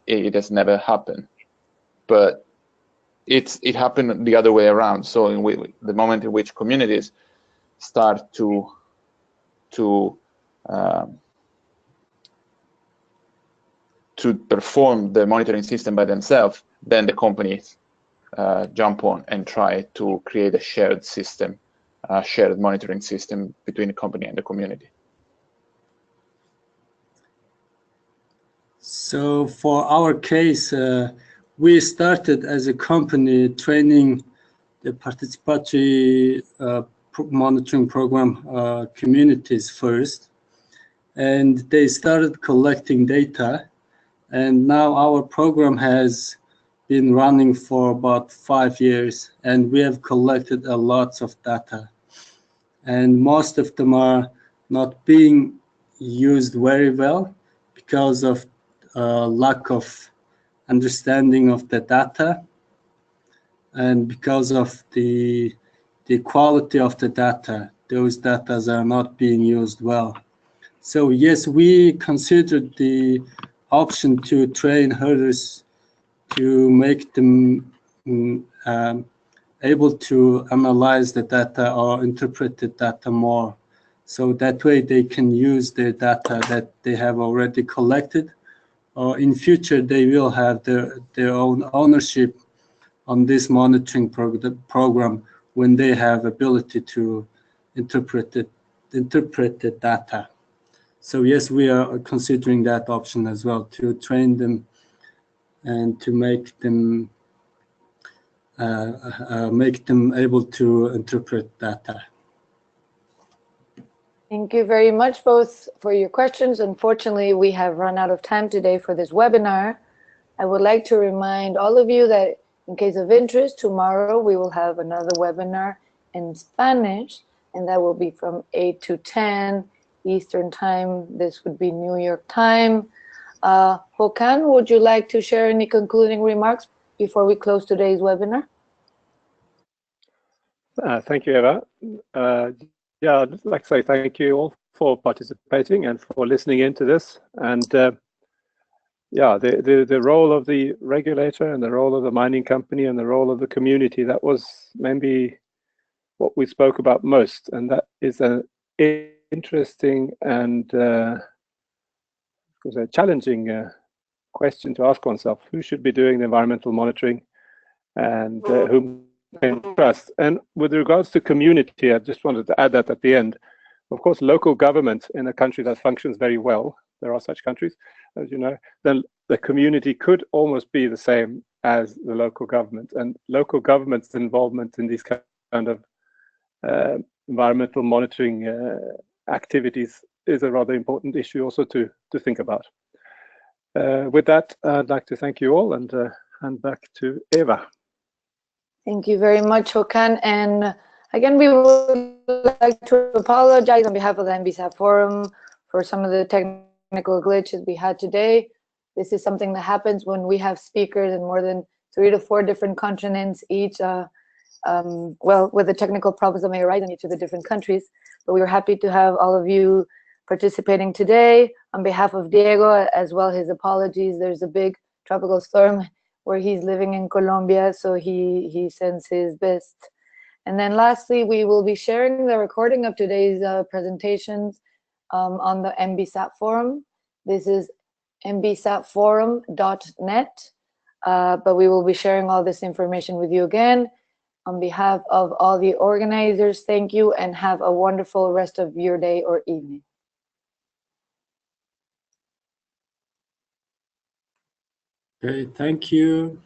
it has never happened, but it happened the other way around. So in the moment in which communities start to to perform the monitoring system by themselves, then the companies jump on and try to create a shared system, a shared monitoring system between the company and the community. So for our case, we started as a company training the participatory monitoring program communities first, and they started collecting data, and now our program has been running for about 5 years, and we have collected a lot of data, and most of them are not being used very well because of lack of understanding of the data, and because of the quality of the data. Those data are not being used well. So yes, we considered the option to train herders to make them able to analyze the data or interpret the data more. So that way they can use the data that they have already collected, or in future they will have their own ownership on this monitoring program when they have ability to interpret the data. So yes, we are considering that option as well, to train them and to make them able to interpret data. Thank you very much both for your questions. Unfortunately, we have run out of time today for this webinar. I would like to remind all of you that in case of interest, tomorrow we will have another webinar in Spanish, and that will be from 8 to 10 Eastern Time. This would be New York time. Håkan, would you like to share any concluding remarks before we close today's webinar? Thank you, Eva. Yeah, I'd like to say thank you all for participating and for listening into this. And yeah, the role of the regulator and the role of the mining company and the role of the community, that was maybe what we spoke about most. And that is an interesting and challenging question to ask oneself. Who should be doing the environmental monitoring, and whom can trust? And with regards to community, I just wanted to add that at the end. Of course, local government in a country that functions very well, there are such countries, as you know, then the community could almost be the same as the local government. And local government's involvement in these kind of environmental monitoring activities is a rather important issue also to think about. With that, I'd like to thank you all and hand back to Eva. Thank you very much, Håkan. And again, we would like to apologize on behalf of the NBSAP Forum for some of the technical glitches we had today. This is something that happens when we have speakers in more than 3 to 4 different continents, each, well, with the technical problems that may arise in each of the different countries. But we were happy to have all of you participating today. On behalf of Diego, as well, his apologies. There's a big tropical storm where he's living in Colombia, so he sends his best. And then lastly, we will be sharing the recording of today's presentations on the NBSAP forum. This is nbsapforum.net, but we will be sharing all this information with you again. On behalf of all the organizers, thank you and have a wonderful rest of your day or evening. Okay, thank you.